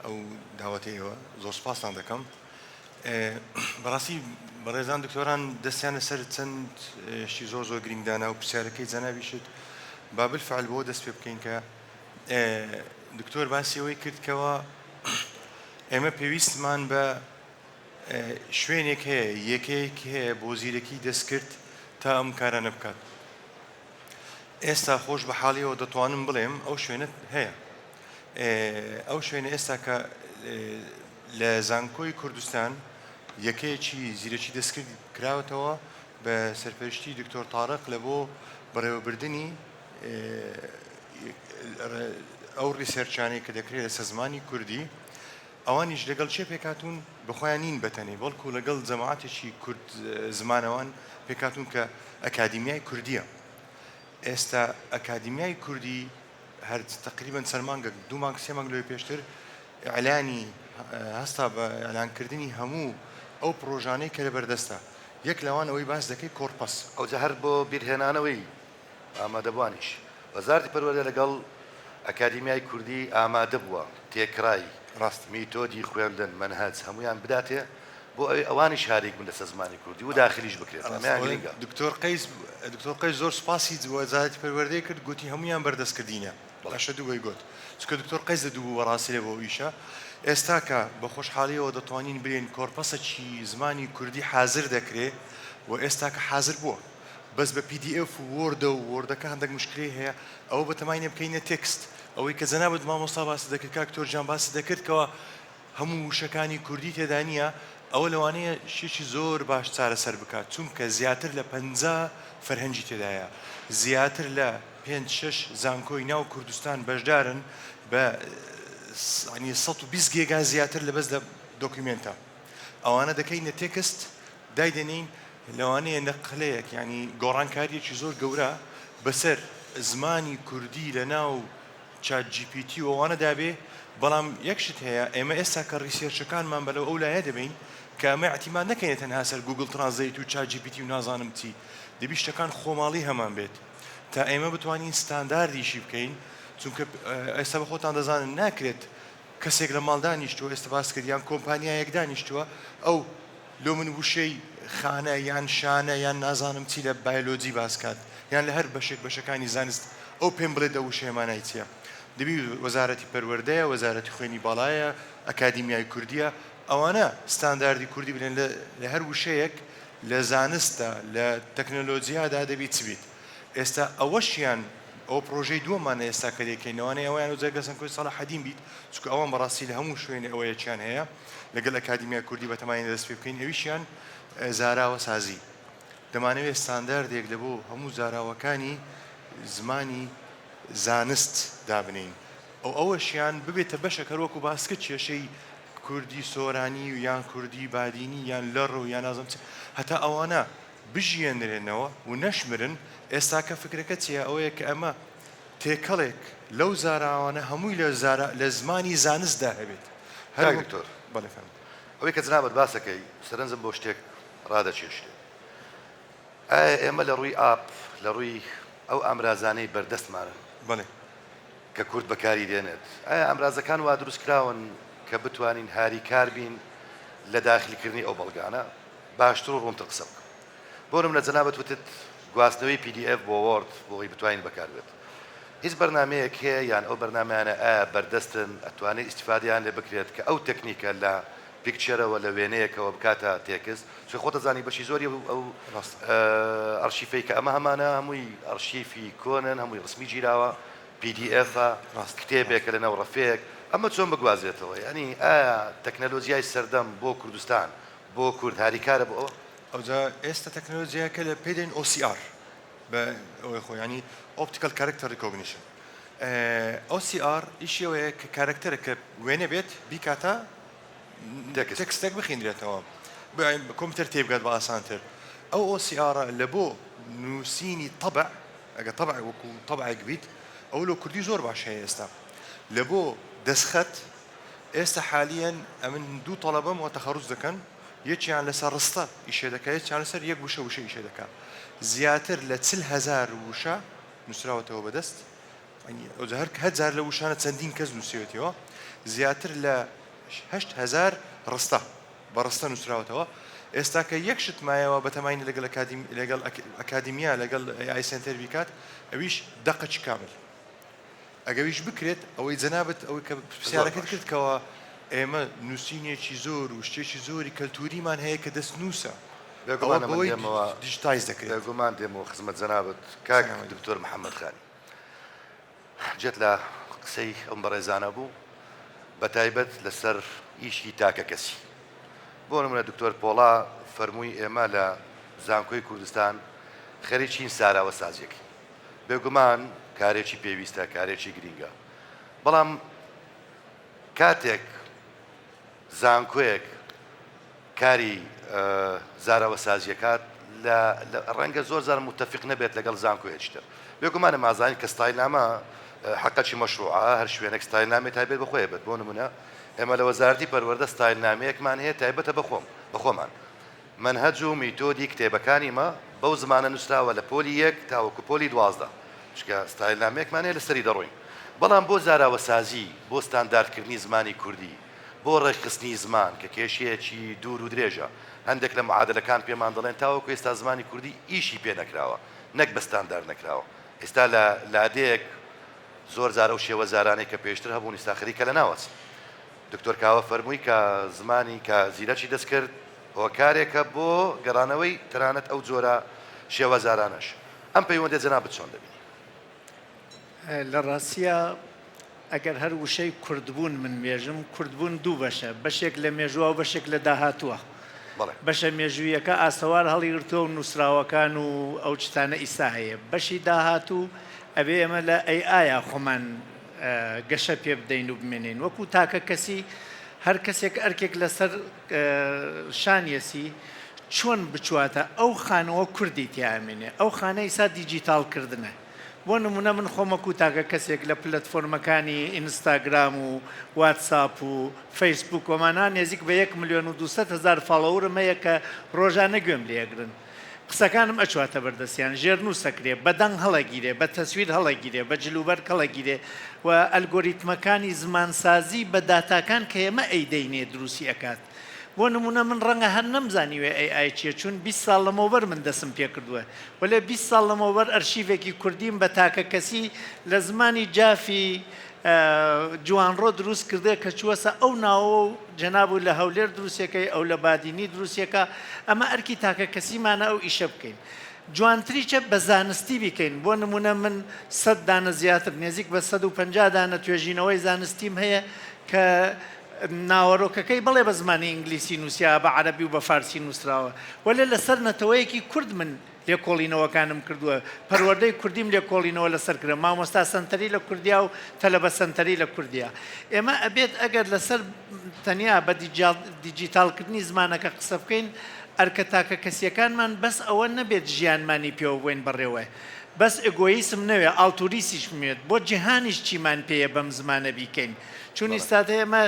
[SPEAKER 7] ئەو داوەتەیەوە زۆر سپاسان دەکەم بەڕاستی بەڕێزان دکتۆران دەستیانە سەر چەند شتی زۆر گرنگدانا و پرسیارەکەی جەنابیشت با بالفعل بۆ دەست پێ بکەین کە دکتۆر باسی ئەوەی کرد کەوە ئێمە پێویستمان بە شوێنێک هەیە یەکەیەک هەیە بۆ زیرەکی دەستکرد تا ئەم کارانە بکات ئێستا خۆش بە حاڵیەوە دەتوانم بڵێم ئەو شوێنە هەیە ئەو شوێنە ئێستا کە لە زانکۆی کوردستان یەکەیەکی زیرەکی دەستکرد کراوەتەوە بە سەرپەرشتی دکتۆر تارق لە بۆ بەڕێوەبردننی ئەو ریسێرچانەی کە دەکرێت لە زمانی کوردی ئەوانیش لەگەڵ چێ پێکاتون بخۆیانین بەتەنێ بەڵکو لەگەڵ جەماعەتێکی کورد زمانەوان پێکاتون کە ئەکادیمیای کوردیە ئێستا ئەکادیمیای کوردی هەر تقریبا چەند مانگە 2 مانگ 3 مانگ لەوەی پێشتر ئەعلانی هەستا بە ئەعلانکردنی هەموو ئەو پرۆژانەی کە لەبەردەستە یەک لەوان ئەوەی باس دەکەی کۆرپەس
[SPEAKER 3] ئەوجە هەر بۆ بیرهێنانەوەی ئامادەبوانیش وەزارەتی پەروەردە لەگەڵ ئەکادیمیای کوردی ئامادە بووە تێکرای ڕاست میتۆدی خوێندن منهج هەمویان بداتێ بۆ ئەوانی شارێک بن لەسەر زمانی کوردی و داخلیش بکرێت
[SPEAKER 7] دکتۆر قەیس زۆر سپاسی وەزارەتی پەروەردەی کرد گوتی هەمویان بەردەستکردینە بەڵاشە دووەی گوت چکە دکتۆر قەیس دەدوو وەڕاستی لە بۆ ئیشە ئێستا کە بە خۆشحاڵیەوە دەتوانین برێن کۆرپەسەکی زمانی کوردی حازر دەکرێت و ئێستا کە حازر بووە بەس بە PDF و وۆردە و وۆردەکە هەندێک مشکلی هەیە ئەوە بەتەمانە بکەینە تێکست ئەوەی کە جەنابەت مامۆستا باسی دەکرد کاکتۆر جان باسی دەکردکەوە هەموو وشەکانی کوردی تێدا نییە ئەوە لەوانەیە شێکی زۆر باش چارەسەر بکات چونکە زیاتر لە 50 فەرهەنگی تێدایە زیاتر لە 5-6 زانکۆی ناو کوردستان بەشدارن بە 120 گێگا زیاتر لە بەس لە دۆکیمنتە ئەوانە دەکەینە تێکست دایدێنین لەوانەیە نەقلەیەک ینی گۆڕانکاریەکی زۆر گەورە بەسەر زمانی کوردی لە ناو چات GPT و ئەوانە دابێ بەڵام یەکشت هەیە ئێمە ئێستا کە ریسێرچەکانمان بەلەو ئەو لایە دەبین کە ئەمە احتیمال نەکەینە تەنها سەر گوگل ترانزلیت و چات GPT و نازانم چی دەبی شتەکان خۆماڵی هەمان بێت تا ئێمە بتوانین ستانداردیشی بکەین چونکە ئێستا بە خۆتان دەزانن ناکرێت کەسێک لە ماڵ دانیشتووە ئێستا باس کردیان کۆمپانیایەک دانیشتووە ئەو لۆ من وشەی خانە یان شانە یان نازانم چی لە بایۆلۆجی باسکات یان لە هەر بەشەکانی زانست ئەو پێم بڵێت ئەو وشەیەمانای چییە دەبی وەزارەتی پەروەردەیە وەزارەتی خوێنی باڵایە ئەکادیمیای کوردیە ئەوانە ستانداردی کوردی بنێن لە هەر وشەیەک لە زانستە لە تەکنۆلۆجیادا دەبی چ بیت ئێستا ئەوەشیان ئەو پرۆژەی دووەمانە ئێستا کە دەکەینەوەی ئەویان و جەرگە سەنکۆی ساڵە حەدیم بیت چونکە ئەوان بەڕاستی لە هەموو شوێنێ ئەوەیەکیان هەیە لەگەڵ ئەکادیمیای کوردی بەتەمانین دەست پێ بکەین ئەویشیان زاراوە سازی دەمانەوێت ستانداردێک لە بۆ هەموو زاراوەکانی زمانی زانست دابنین ئەوەشیان ببێتە بەشە کەرۆک و باسکت کێشەی کوردی سۆرانی و یان کوردی بادینی یان لەڕ و یان نازم هەتا ئەوانە بژێنرێنەوە و نەشمرن ئێستا کە فکرەکە چیە ئەوەیە کە ئەمە تێکەڵێک لەو زاراوانە هەمووی لە زمانی زانستدا هەبێت
[SPEAKER 3] هەر دکتۆر بەڵێفەم ئەوەی کە جنابەت باسەکەی سەرنجم بۆ شتێک ڕادەچێشتێ ئێمە لە ڕووی ئاپ لە ڕووی ئەو ئامرازانەی بەردەستمانە
[SPEAKER 7] بڵێ
[SPEAKER 3] کە کورد بەکاری دێنێت ئایا ئامرازەکان وا دروست کراون کە بتوانین هاریکار بین لە داخلیکردنی ئەو بەڵگانە باشتر و ڕوونتر قسە بکەم بۆ نمونە جەنابەت وتت گواستنەوەی PDF بۆ وۆرد بۆی بتوانین بەکار بێت هیچ بەرنامەیەک هەیە یان ئەو بەرنامەیانە ئایا بەردەستن ئەتوانێت ئیستیفادەیان لێ بکرێت کە ئەو تەکنیکە لە پیکچەرەوە لە وێنەیەکەوە بکاتە تێکست چۆ خۆتە زانی بەشی زۆری ئەو ئەرشیفەی کە ئەمە هەمانە هەمووی ئەرشیفی کۆنن هەمووی ڕسمی گیراوە PDF کتێبێکە لە ناو ڕەفەیەک ئەمە چۆن بگوازێتەوە ینی ئایا تەکنەلۆژیای سەردەم بۆ کوردستان بۆ کورد هاریکارە بۆ ئەوە
[SPEAKER 7] ئەوجا ئێستا تەکنۆلۆژیاکە لە پێدەین OCR بە ئەوەی خۆ ینی Optical Character Recognition OCR ئیشەوەیە کە کارکتەرە کە وێنە بێت بیکاتە تێکستێک بخیندرێتەوە کۆمپیوتەر تێبگات بە ئاسانتر ئەو OCR لە بۆ نووسینی طبع ئەگە طبع وەکو طبعێک بیت ئەو لە کوردی زۆر باش هەیە ئێستا لە بۆ دەستخەت ئێستا حالیان ئەمن دوو تەڵەبەم و تەخەڕوج دەکەن یەکیان لەسەر ڕستە ئیشێ دەکات یەکیان لەسەر یەک وشە ئیشێ دەکات زیاتر لە 40,000 وشە نووسراوەتەوە بەدەست هەر جار لە وشانە چەندین کەس نووسێتەوە زیاتر لە 8,000 ڕستە بە ڕستە نووسراوەتەوە ئێستا کە یەک شت مایەوە بەتەماین لەگەڵ ئەکادیمیا لەگەڵ AI سنتەر بیکات ئەویش دەقەچ کامل ئەگەویش بکرێت ئەوەی جەنابەت ئەوەی کە پرسیارەکەت کردکەوە ئێمە نووسینێکی زۆر و شتێکی زۆری کەلتوریمان هەیە کە دەست نووسە دیجیتایز دەکرێت
[SPEAKER 3] گومان دێمەوە خزمەت جەنابەت کاک دکتۆر محەممەد خانی جێت لە قسەی ئەم بەڕێزانە بوو بە تایبەت لەسەر ئیشی تاکە کەسی بۆ نمونە دکتۆر پۆڵا فەرمووی ئێمە لە زانکۆی کوردستان خەریکین ساراوە سازیەکی بێگومان کارێکی پێویستە کارێکی گرینگە بەڵام کاتێک زانکۆیەک کاری زاراوە سازیەکات لە ڕەنگە زۆر زار متفق نەبێت لەگەڵ زانکۆیەکتر بێگومانە مازانی کە ستایلنامە حقەتی مەشروعە هەر شوێنێک ستایلنامێ تایبێت بەخۆیە بێت بۆ نمونە ئێمە لە وەزارەتی پەروەردە ستایلنامەیەکمان هەیە تایبەتە بەخۆمان منهەج و میتۆدی کتێبەکانی مە بەو زمانە نووسراوە لە پۆلی 1 تاوەکو پۆلی 12 چکە ستایلنامەیەکمان هەیە لەسەری دەڕۆین بەڵام بۆ زاراوە سازی بۆ ستانداردکردنی زمانی کوردی بۆ ڕێکخستنی زمان کە کێشەیەکی دوور و درێژە هەندێک لە معادلەکان پێمان دەڵێن تاوەکو ئێستا زمانی کوردی ئیشی پێ نەکراوە نەک بە ستاندارد نەکراوە ئێستا لە لادەیەک زۆر زارە و شێوە زارانەی کە پێشتر هەبوون ئێستا خەریکە لە ناوەچ دکتۆر کاوە فەرمووی کە زمانی کە زیرەکی دەست کرد هۆکارێکە بۆ گەڕانەوەی تەنانەت ئەو جۆرە شێوە زارانەش ئەم پەیوەندە جەنابەت چۆن دەبینی
[SPEAKER 4] لە ڕاستیە ئەگەر هەر وشەی کوردبوون من مێژم کوردبوون دوو بەشە بەشێک لە مێژووە و بەشێک لە داهاتووە بەشە مێژوویەکە ئاسەوار هەڵیگرتووە و نووسراوەکان و ئەو چتانە ئیسا هەیە بەشی داهاتوو ئەبێ ئێمە لە ئەیە خۆمان گەشە پێ بدەین و بمێنین وەکو تاکە کەسی هەر کەسێک ئەرکێک لەسەر شانیەسی چۆن بچواتە ئەو خانەوە کوردی تیامێنێ ئەو خانە ئیسا دیجیتالکردنە بۆ نمونە من خۆمەکو تاکە کەسێک لە پلەتفۆرمەکانی ئینستاگرام و واتساپ و فەیسبوک وەمانان نێزیک بە 1,200,000 فاڵەورم هەیە کە ڕۆژانە گوێم لێگرن قسەکانم ئەچواتە بەردەستیان ژێرنووس سەکرێ بەدەنگ هەڵەگیرێ بە تەسویر هەڵەگیرێ بە جلوبەر هەڵەگیرێ و ئەلگۆریتمەکانی زمانسازی بە داتاکان کە ئێمە ئەیدەینێ دروستی ئەکات بۆ نمونە من ڕەنگە هەر نەمزانیوێ ئەی چیە چون 20 ساڵ لەمەوبەر من دەسم پێ کردووە وەلێ 20 ساڵ لەمەوبەر ئەرشیڤێکی کوردیم بە تاکە کەسی لە زمانی جافی جوانڕۆ دروست کردێ کە چوەسە ئەو ناوە و جەناب لە هەولێر دروستەکەی ئەو لە بادینی دروستەکە ئەمە ئەرکی تاکە کەسیمانە ئەو ئیشە بکەین جوانتریچە بە زانستی بیکەین بۆ نمونە من 100 دانە زیاتر نێزیک بە 150 دانە توێژینەوەی زانستیم هەیە کە ناوەڕۆکەکەی بڵێ بە زمانی ئینگلیسی نووسیا بە عەرەبی و بە فارسی نووسراوە وەلێ لەسەر نەتەوەیەکی کورد من لێکۆڵینەوەکانم کردووە پەروەردەی کوردیم لێکۆڵینەوە لەسەر کردە مامۆستا سەنتەری لە کوردیا و تەلەبە سەنتەری لە کوردیا ئێمە ئەبێت ئەگەر لەسەر تەنیا بە دیجیتالکردنی زمانەکە قسە بکەین ئەرکە تاکە کەسیەکانمان بەس ئەوە نەبێت ژیانمانی پێوە بووین بڕێوە بەس ئگۆیسم نەوێ ئاڵتوریسیش مێت بۆ جیهانیش چیمان پێیە بەم زمانە بیکەین چون ئێستا ئێمە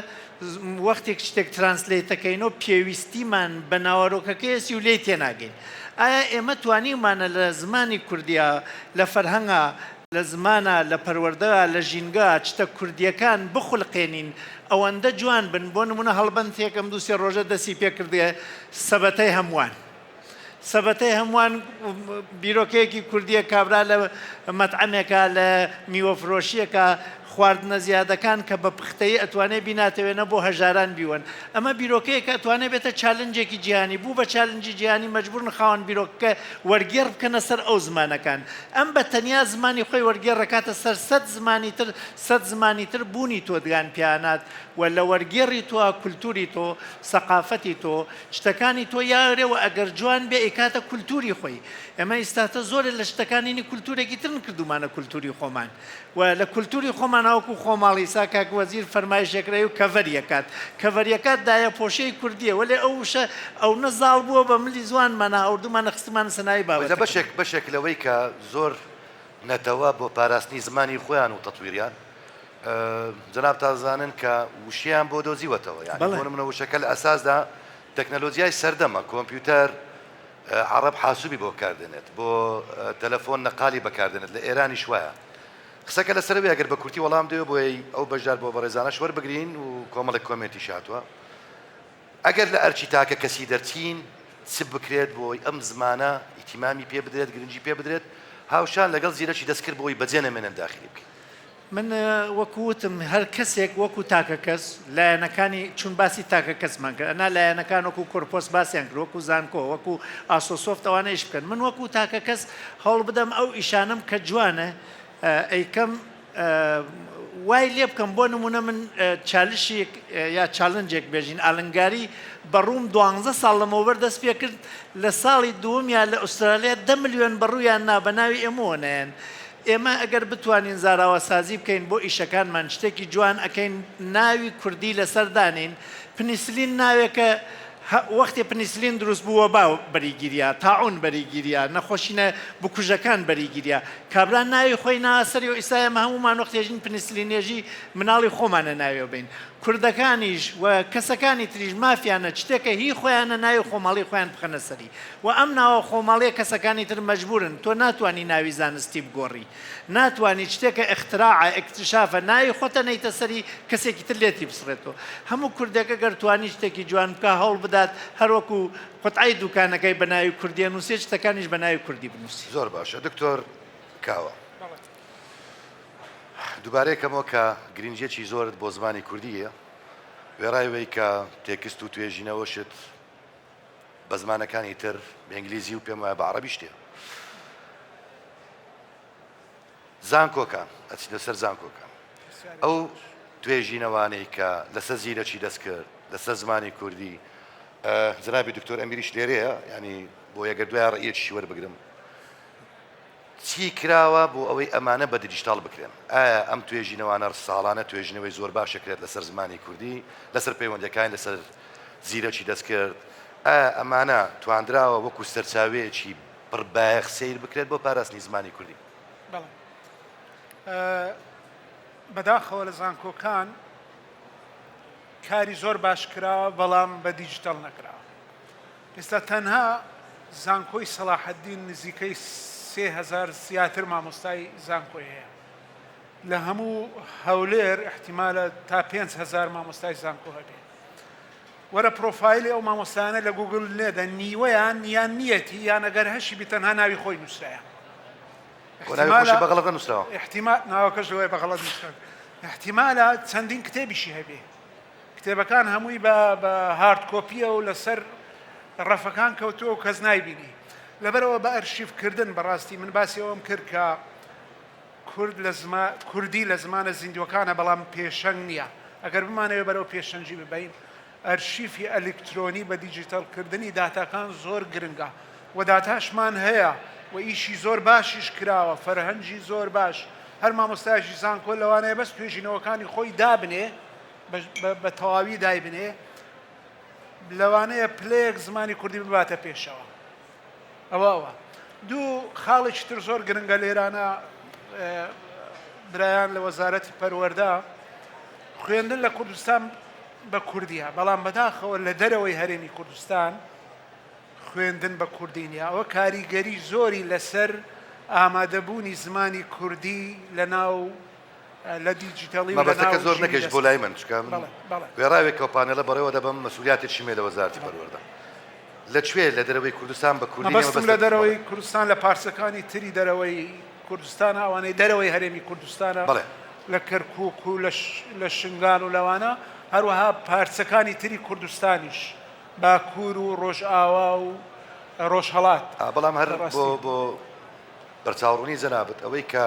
[SPEAKER 4] وەختێک شتێک ترانسلیتەکەینەوە پێویستیمان بە ناوەڕۆکەکەیەسی و لێ تێناگەین ئایا ئێمە توانیمانە لە زمانی کوردیا لە فەرهەنگە لە زمانە لە پەروەردەوە لە ژینگە چتە کوردیەکان بخولقێنین ئەوەندە جوان بن بۆ نمونە هەڵبەند تێکەم دووسێ ڕۆژە دەستی پێ کردێ سەبەتەی هەمووان سەبەتەی هەمووان بیرۆکەیەکی کوردیە کابرا لە مەتعەمێکە لە میوەفرۆشیەکە خواردنە زیادەکان کە بە پختەی ئەتوانێت بیناتەوێنە بۆ هەژاران بیوەن ئەمە بیرۆکەیە کە ئەتوانێت بێتە چالنجێکی جیهانی بوو بە چالنجی جیهانی مەجبورن خاوەن بیرۆکەکە وەرگێڕ بکەنە سەر ئەو زمانەکان ئەم بە تەنیا زمانی خۆی وەرگێڕەکاتە سەر 100 زمانی تر بوونی تۆ دگان پیانات و لە وەرگێڕی تۆ کولتوری تۆ سەقافەتی تۆ شتەکانی تۆ یاورێەوە ئەگەر جوان بێ ئیکاتە کولتوری خۆی ئەمە ئێستاتە زۆرە لە شتەکانینی کولتورێکی ترن کردومانە کولتوری خۆمان و لە کولتوری خۆمان ناوەکو خۆماڵی سا کاک وەزیر فەرمایشێکرای و کەڤەریەکات کەڤەریەکات دایە پۆشەی کوردیە وەلێ ئەو وشە ئەو نەزاڵ بووە بە ملی زوانمانە ئەوردومانە خستمانە سەنای باوە
[SPEAKER 3] بەشێک لەوەی کە زۆر نەتەوە بۆ پاراستنی زمانی خۆیان و تەتویریان جەناب تازانن کە وشیان بۆ دۆزیوەتەوە یعنی بۆ نمونە وشەکە لە ئەساسدا تەکنەلۆجیای سەردەمە کۆمپیوتەر عەرەب حاسوبی بۆ بەکاردێنێت بۆ تەلەفۆن نەقالی بەکاردێنێت لە ئێرانی شوایە قسەکە لەسەرەوەی ئەگەر بە کورتی وەڵام دێ بۆی ئەو بەشدار بۆ بەڕێزانە شوەر بگرین و کۆمەڵێک کۆمێنتی شاتووە ئەگەر لە ئەرچی تاکە کەسی دەرچین چ بکرێت بۆی ئەم زمانە ئیتیمامی پێ بدرێت گرنگی پێ بدرێت هاوشان لەگەڵ زیرەکی دەستکرد بۆی بەجێ نەمێنن داخلی بکەین
[SPEAKER 4] من وەکووتم هەر کەسێک وەکو تاکە کەس لایەنەکانی چون باسی تاکە کەسمان کرد ئەنا لایەنەکان وەکو کۆرپۆس باسییان کرد وەکو زانکۆ وەکو ئاسۆسۆفت ئەوانەیش بکەن من وەکو تاکە کەس هەوڵ بدەم ئەو ئیشانم کە جوانە ئەیکەم وای لێ بکەم بۆ نمونە من چالشێک یا چالنجێک بێژین ئالنگاری بەڕووم 12 ساڵ لەمەوبەر دەست پێ کرد لە ساڵی دووەم یا لە ئوسترالیا 10 ملیۆن بەڕوویان نا بە ناوی ئێمەوەنیان ئێمە ئەگەر بتوانین زاراوە سازی بکەین بۆ ئیشەکانمان شتێکی جوان ئەەکەین ناوی کوردی لەسەردانین پنیسلین ناوێکە وەختی پنیسلین دروست بووە با بەریگیریە تاعون بەریگیریە نەخۆشینە بکوژەکان بەریگیریە کابرا ناوی خۆی ناسەری و ئیسایەمە هەمومان وەختێژین پنیسلینێژی مناڵی خۆمانە ناوێ بین کوردەکانیش و کەسەکانی تریژ مافیانە شتێکە هی خۆیانە ناوی خۆماڵی خۆیان بخەنە سەری و ئەم ناوە خۆماڵیە کەسەکانی تر مەجبورن تۆ ناتوانانی ناوی زانستی بگۆڕی ناتوانانی شتێکە اختراعە اکتشافە ناوی خۆتە نەیتە سەری کەسێکی تر لێتی بسڕێتەوە هەموو کوردێکە گەر توانی شتێکی جوان بکە هەوڵ بدات هەروەکو قوتعی دوکانەکەی بە ناوی کوردی نووسێ شتەکانیش بە ناوی کوردی بنووسی
[SPEAKER 3] زۆر باشە دکتۆر کاوە دووبارەیەکەمەوە کە گرنگجێکی زۆرت بۆ زمانی کوردیە وێڕایەوەی کە تێکست و توێژینەوەشت بە زمانەکانی تر بە ئینگلیزی و پێم وایە بە عەرەبی شتێ زانکۆکان ئەچینە سەر زانکۆکان ئەو توێژینەوانەی کە لەسەر زیرەکی دەست کرد لەسەر زمانی کوردی جنابی دکتۆر ئەمیریش لێرەیە ینی بۆ یەگەر دوای ڕێیەکی وەربگرم چی کراوە بۆ ئەوەی ئەمانە بە دیجیتال بکرێن ئایا ئەم توێژینەوانە ساڵانە توێژینەوەی زۆر باشەکرێت لەسەر زمانی کوردی لەسەر پەیوەندەکان لەسەر زیرەکی دەستکرد ئایا ئەمانە تواندراوە وەکو سەرچاوەیەکی پڕبایەخ سیر بکرێت بۆ پاراستنی زمانی کوردی
[SPEAKER 5] بەداخەوە لە زانکۆکان کاری زۆر باش کراوە بەڵام بە دیجیتال نەکراوە ئێستا تەنها زانکۆی سەلاحەدین نزیکەی 3000 زیاتر مامۆستای زانکۆی هەیە لە هەموو هەولێر احتیمالە تا 5000 مامۆستای زانکۆ هەبێ وەرە پرۆفایلی ئەو مامۆستانە لە گوگل لێدە نیوەیان یان نیەتی یان ئەگەر هەشی بیتەنها ناوی خۆی نووسرایە
[SPEAKER 3] بەغەڵەت نووسراوە
[SPEAKER 5] احتیمال ناوەکەش لەوەی بەغەڵەت نووسرا احتیمالە چەندین کتێبیشی هەبێ کتێبەکان هەمووی بە هارد کۆپیە و لەسەر ڕەفەکان کەوتووە و کەس نایبینی لەبەرەوە بە ئەرشیفکردن بەڕاستی من باسی ئەوم کرد کە کوردی لە زمانە زیندوەکانە بەڵام پێشەنگ نییە ئەگەر بمانەوێ بەرەو پێشەنجی ببین ئەرشیفی ئەلکترۆنی بە دیجیتالکردنی داتاکان زۆر گرنگە و داتاشمان هەیە و ئیشی زۆر باشیش کراوە فەرهەنگی زۆر باش هەر مامۆستایشی زانکۆ لەوانەیە بەس توێژینەوەکانی خۆی دابنێ بە تەواوی دایبنێ لەوانەیە پلەیەک زمانی کوردی بباتە پێشەوە ئەوە دوو خاڵێکی تر زۆر گرنگە لێرانە برایان لە وەزارەتی پەروەردە خوێندن لە کوردستان بە کوردیە بەڵام بەداخەوە لە دەرەوەی هەرێمی کوردستان خوێندن بە کوردی نیە ئەوە کاریگەری زۆری لەسەر ئامادەبوونی زمانی کوردی لە ناو لە دیجیتاڵی
[SPEAKER 3] مەبەستەکە زۆر نەکەش بۆ لای من چکەم وێڕاوێکەوە پانێڵە بەڕێوە دەبم مەسئولیاتێکی مێ لە وەزارەتی پەروەردە لەکوێ لە دەرەوەی کوردستان بە کوردی
[SPEAKER 5] مەبەستم لە دەرەوەی کوردستان لە پارسەکانی تری دەرەوەی کوردستانە ئەوانەی دەرەوەی هەرێمی کوردستانە لە کەرکووک و لە شنگان و لەوانە هەروەها پارسەکانی تری کوردستانیش باکوور و ڕۆژئاوا و ڕۆژهەڵات
[SPEAKER 3] بەڵام هەر بۆ بەرچاوڕوونی جەنابەت ئەوەی کە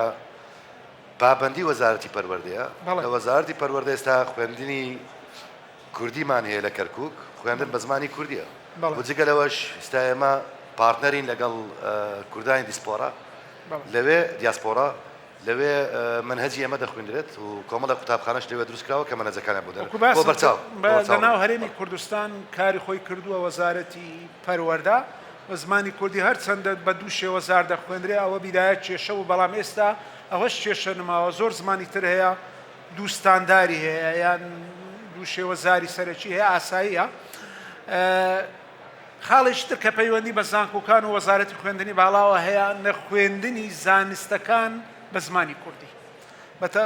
[SPEAKER 3] پابەندی وەزارەتی پەروەردەیە لە وەزارەتی پەروەردە ئێستا خوێندنی کوردیمان هەیە لە کەرکووک خوێندن بە زمانی کوردیە بۆ جگەلەوەش ئێستا ئێمە پارتنەرین لەگەڵ کوردانی دیسپۆرا لەوێ دیاسپۆرا لەوێ منهەجی ئێمە دەخوێندرێت و کۆمەڵە قوتابخانەش لەوێ دروستکراوە کە منهەجەکانیان بۆ دەرەوە بۆ بەرچاو
[SPEAKER 5] لەناو هەرێمی کوردستان کاری خۆی کردووە وەزارەتی پەروەردە و زمانی کوردی هەر چەندە بە دوو شێوەزار دەخوێنرێ ئەوە بیدایەت کێشە و بەڵام ئێستا ئەوەش کێشە نماوە زۆر زمانی تر هەیە دوو ستانداری هەیە یان دوو شێوەزاری سەرەکی هەیە ئاساییە خاڵێکی تر کە پەیوەندی بە زانکۆکان و وەزارەتی خوێندنی باڵاوە هەیە نەخوێندنی زانستەکان بە زمانی کوردی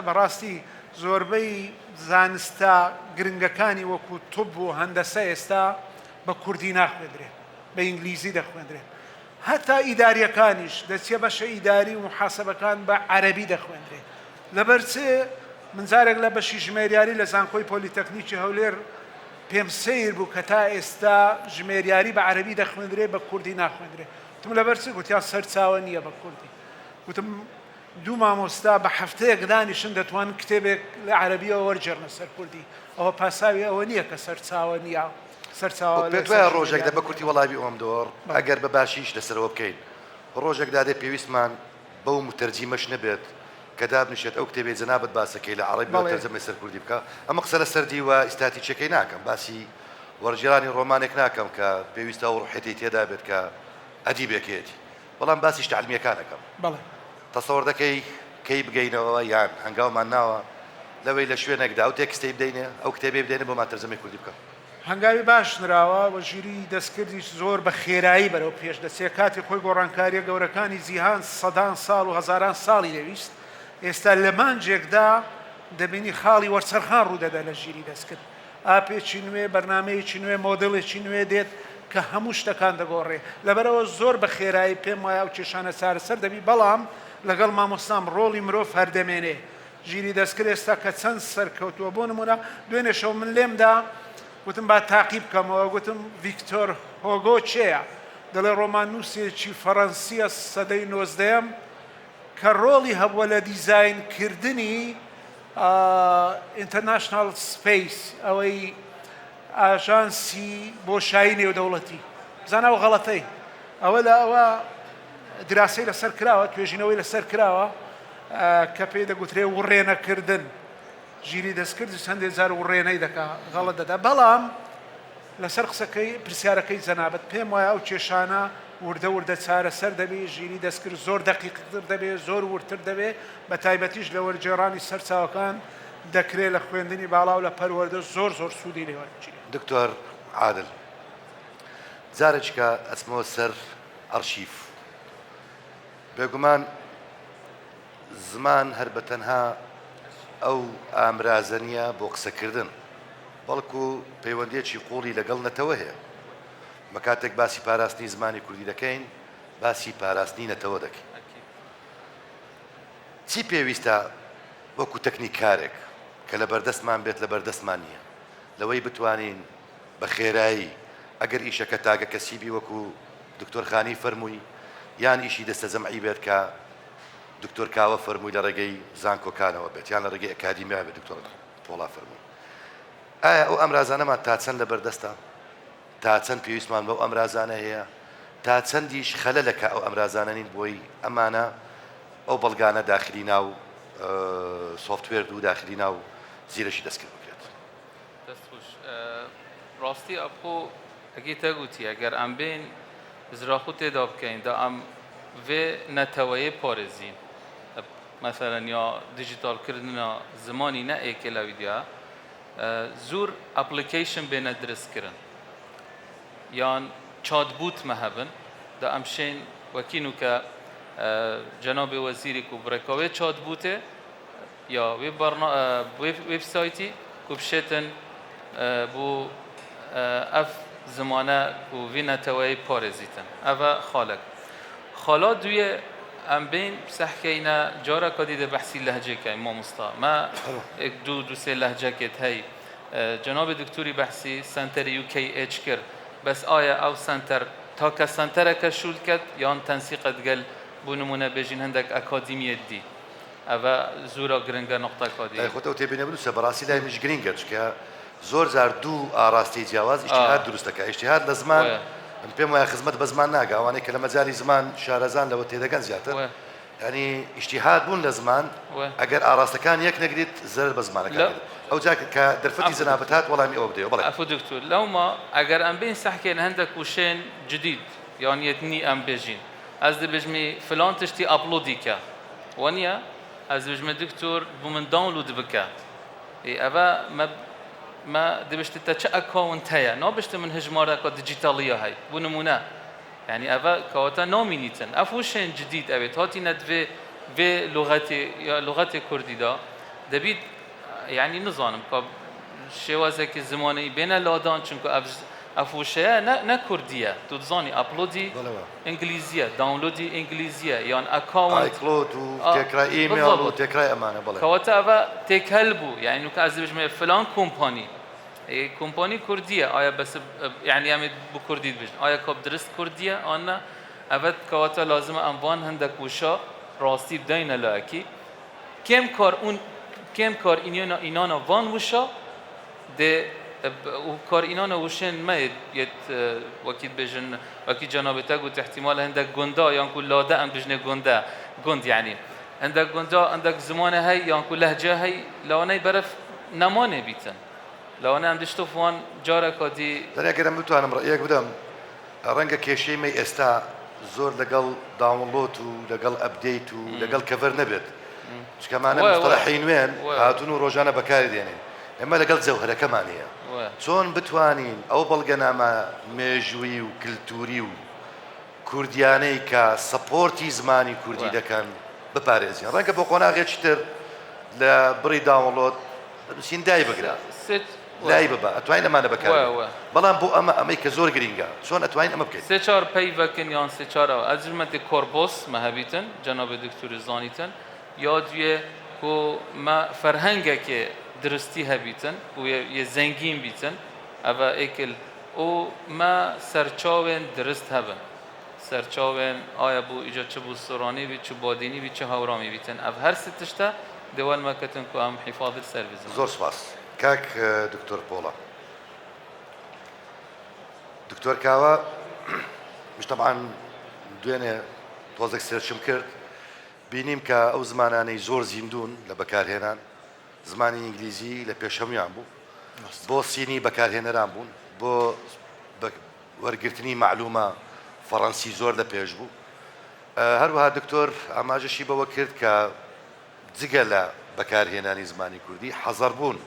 [SPEAKER 5] بەڕاستی زۆربەی زانستە گرنگەکانی وەکو توب و هەندەسە ئێستا بە کوردی ناخوێندرێت بە ئینگلیزی دەخوێندرێت هەتا ئیداریەکانیش دەچێ بەشە ئیداری و محاسەبەکان بە عەرەبی دەخوێندرێت لەبەرچێ من جارێک لە بەشی ژمێریاری لە زانکۆی پۆلیتەکنیکی هەولێر پێم سیر بوو کە تا ئێستا ژمێریاری بە عەرەبی دەخوێندرێت بە کوردی ناخوێندرێت وتم لەبەرچێ گوتیان سەرچاوە نییە بە کوردی وتم دوو مامۆستا بە هەفتەیەک دانیشن دەتوان کتێبێک لە عەرەبیەوە وەرجێڕنە سەر کوردی ئەوە پاساوی ئەوە نییە کە سەرچاوە نییە
[SPEAKER 3] پێت وایە ڕۆژێکدا بە کورتی وەڵامی ئەوم دۆڕ ئەگەر بە باشیش لەسەرەوە بکەین ڕۆژێکدا دێ پێویستمان بەو متەرجیمەش نەبێت كداب نشت أو كتابي زنابت باسكي لعربي وترجمة سر كردي بكا أما قصة سردي واستاتيكي ناكم باسي ورجلاني رومانك ناكم كبيوستا وروحيتي تدابت كأديبكيتي والله باسي تعلمي كانكم
[SPEAKER 5] بله
[SPEAKER 3] تصور ذكي كي بقينا يعني هنقاو معنا لو إلى شوي نقدر أو تكستي بدينا أو كتابي بدينا بما ترجمة كردي بكا
[SPEAKER 5] هەنگاوی باش نراوە و ژیری دەستکردی زۆر بە خێرایی بەرەو پێش دەچێت کاتی خۆی گۆڕانکاریە گەورەکانی جیهان سەدان ساڵ و هەزاران ساڵی دەویست ئێستا لە مانجێکدا دەبینی خاڵی وەرچەرخان ڕوودەدا لە ژیری دەستکرد ئاپێکی نوێ بەرنامەیەکی نوێ مۆدڵێکی نوێ دێت کە هەموو شتەکان دەگۆڕێ لەبەرەوە زۆر بە خێرایی پێم وایە و کێشانە چارەسەر دەبی بەڵام لەگەڵ مامۆستام ڕۆڵی مرۆڤ هەردەمێنێ ژیری دەستکرد ئێستا کە چەند سەرکەوتووە بۆ نمونە دوێنێ شەو من لێمدا گوتم با تاقیب بکەمەوە گوتم ڤیکتۆر هۆگۆ چێیە دەڵێ ڕۆمانوسێکی فەڕەنسیە سەدەی نۆزدەیەم کە ڕۆڵی هەبووە لە دیزاینکردنی ئینتەرناشنال سپەیس ئەوەی ئاژانسی بۆشایی نێودەوڵەتی بزانەوە غەڵەتەی ئەوە لە ئەوە دراسی لەسەر کراوە توێژینەوەی لەسەر کراوە کە پێی دەگوترێ وڕێنەکردن ژیری دەستکردی چەندێک جار وڕێنەی دەکا غەڵەت دەدا بەڵام لەسەر قسەکەی پرسیارەکەی جەنابەت پێم وایە ئەو کێشانە وردە وردە چارەسەر دەبێ ژیری دەستکرد زۆر دەقیقتر دەبێ زۆر ورتر دەبێ بە تایبەتیش لە وەرجێڕانی سەرچاوەکان دەکرێت لە خوێندنی باڵا و لە پەروەردە زۆر زۆر سوودی لێوەرگیرێت.
[SPEAKER 3] دکتۆر عادل جارێککە ئەچمەوە سەر ئەرشیف بێگومان زمان هەر بە تەنها ئەو ئامرازە نیە بۆ قسەکردن بەڵکو پەیوەندیەکی قوڵی لەگەڵ نەتەوە هەیە مە کاتێک باسی پاراستنی زمانی کوردی دەکەین باسی پاراستنی نەتەوە دەکەین چی پێویستە وەکو تەکنیکارێک کە لە بەردەستمان بێت لە بەردەستمان نییە لەوەی بتوانین بە خێرایی ئەگەر ئیشەکە تاگە کەسیبی وەکو دکتۆر خانی فەرمووی یان ئیشی دەستە جەمعی بێت کە دکتۆر کاوە فەرمووی لە ڕێگەی زانکۆکانەوە بێت یان لە ڕێگەی ئەکادیمیا بێت دکتۆر پۆڵا فەرمووی ئایا ئەو ئەمرازانەمان تا چەند لە بەردەستە تا چەند پێویستمان بەو ئەمرازانە هەیە تا چەندیش خەلەلەکە ئەو ئەمرازانە نین بۆی ئەمانە ئەو بەڵگانە داخلی ناو سۆفتوێر و داخلی ناو زیرەشی دەستکرد بکرێت
[SPEAKER 6] دەستخۆش ڕاستی ئەخۆ ئەگەی تەگوتی ئەگەر ئەم بین زراخۆ تێدا بکەین دا ئەم vê neteweyê parêzîn mesela ya dijitalkirina zimanî ne êkê la wîdiya zûr application bêne dirêzkirin yan chatbot me hebin da em şên wekî nû ke cenabê wezîrê ku bireka wê chatbotê ya wê websaytî ku bişêtin bû ev zimane ku vê neteweyê parêzîtin ev e xalek خالا دوی ام بین سحکینا جارا کدی ده بحثی لهجه که امام مستا ما یک دو سه لهجه کت هی جناب دکتوری بحثی سنتر یو کی اچ کر بس آیا او سنتر تا که سنتر که شول کد یان تنسیقت گل بونمونه بجین هندک اکادمیت دی اوا زورا گرنگا نقطه کادی
[SPEAKER 3] خودت اوتی بینه بلوسه براسی لا مش گرینگه که زور زار دو آراستی جواز اجتهاد درسته که اجتهاد لزمان پێم وایە خزمەت بە زمان ناگە ئەوانەی کە لە مەجای زمان شارەزان لەوە تێدەگەن زیاتر ینی ئیجتیهاد بوون لە زمان ئەگەر ئاراستەکان یەک نەگریت زەرر بە زمانەکان ئەو جا کە دەرفەتی زەنابەت هات وەڵامی ئەوە بدەیەوە بەڵێ
[SPEAKER 6] عفو دکتور لەوما ئەگەر ئەم بین سەحکێن هەندێک وشێن جدید یان یەتنی ئەم بێژین ئەس دەبێژمی فلان تشتی ئەپلۆدی کە وەنیە ئەس دەبێژمە دکتۆر بوو من داونلود بکە ئەوە ما دبشت تچ اکاونت هيا نابشت من هجماره کا دیجیتالیه هي بو نمونه يعني اوا كاوتا نامينيتن افوشن جديد ابي هاتي ندوي في لغه كردي دا دبيد يعني نظام کا شوازه کی زمانه بين لادان چونكو افوشه نه كرديه تو زاني ابلودي انجليزيه داونلودي انجليزيه يعني اكاونت
[SPEAKER 3] ايكلود وتكرا ايميل وتكرا امانه بلا
[SPEAKER 6] كاوتا اوا تكلبو يعني نو كازبش فلان كومباني كومباني كرديه آیا بس يعني هم بو كردي بجن آیا کاب درست كرديه آن اول كاوتا لازم انوان هندك وشا راستی بدین لاکی کم کار اینانا وان وشا ده و کار اینانا وشن ما یت وقتی بجن وقتی جنابتا گفت احتمال هندك گندا یا کل لاده ام بجن گندا گند يعني عندك گونجا عندك زمان هاي يعني كل لهجة هاي لو أنا برف نمانه بيتن لو أنا عم دشتوف وان جارة كادي
[SPEAKER 3] دنیا گرم بتوانم رأیك بدم رنگە کێشەی ئێستا زۆر لەگەڵ داونلۆد و لەگەڵ ئەپدەیت و لەگەڵ کەڤەر نەبێت چکەمانە مستەڵەحی نوێن هاتون و ڕۆژانە بەکاری دێنین ئێمە لەگەڵ جەوهرەکەمان هەیە چۆن بتوانین ئەو بەڵگەنامە مێژووی و کللتوری و کوردیانەی کە سەپۆرتی زمانی کوردی دەکەن بپارێزین ڕەنگە بۆ قۆناغێکی تر لە بڕی داونلۆد بنووسین دای بگرا لای ببە ئەتوانین ئەمانە بەکار بەڵام بۆ ئەمەی کە زۆر گرینگە چۆن ئەتوانین ئەمە بکەین
[SPEAKER 6] سێ چهار پەیڤەکن یان سێ چهار ئەجرمەتی کۆربۆس مە هەبیتن جەناب دکتۆری زانیتن یا دوێ کو مە فەرهەنگێکێ درستی هەبیتن و یە زەنگین بیتن ئەڤە ئێکل ئۆ مە سەرچاوێن درست هەبن سەرچاوێن ئایا بوو ئیجا چ بوو سۆرانی بی چ بادینی بی چ هەورامی بیتن ئەڤ هەر سێ تشتە دەوان مەکەتن کو ئەم حیفاظت سەر بزن
[SPEAKER 3] زۆر سپاس کاک دکتۆر پۆڵە دکتۆر کاوە مش طبعا دوێنێ تۆزێک سێرچم کرد بینیم کە ئەو زمانانەی زۆر زیندون لە بەکارهێنان زمانی ئینگلیزی لە پێشەمیان بوو بۆ سینی بەکارهێنەران بوون بۆ وەرگرتنی معلومە فەڕەنسی زۆر لە پێش بوو هەروەها دکتۆر ئاماژەشی بەوە کرد کە جگە لە بەکارهێنانی زمانی کوردی حەزەر بوون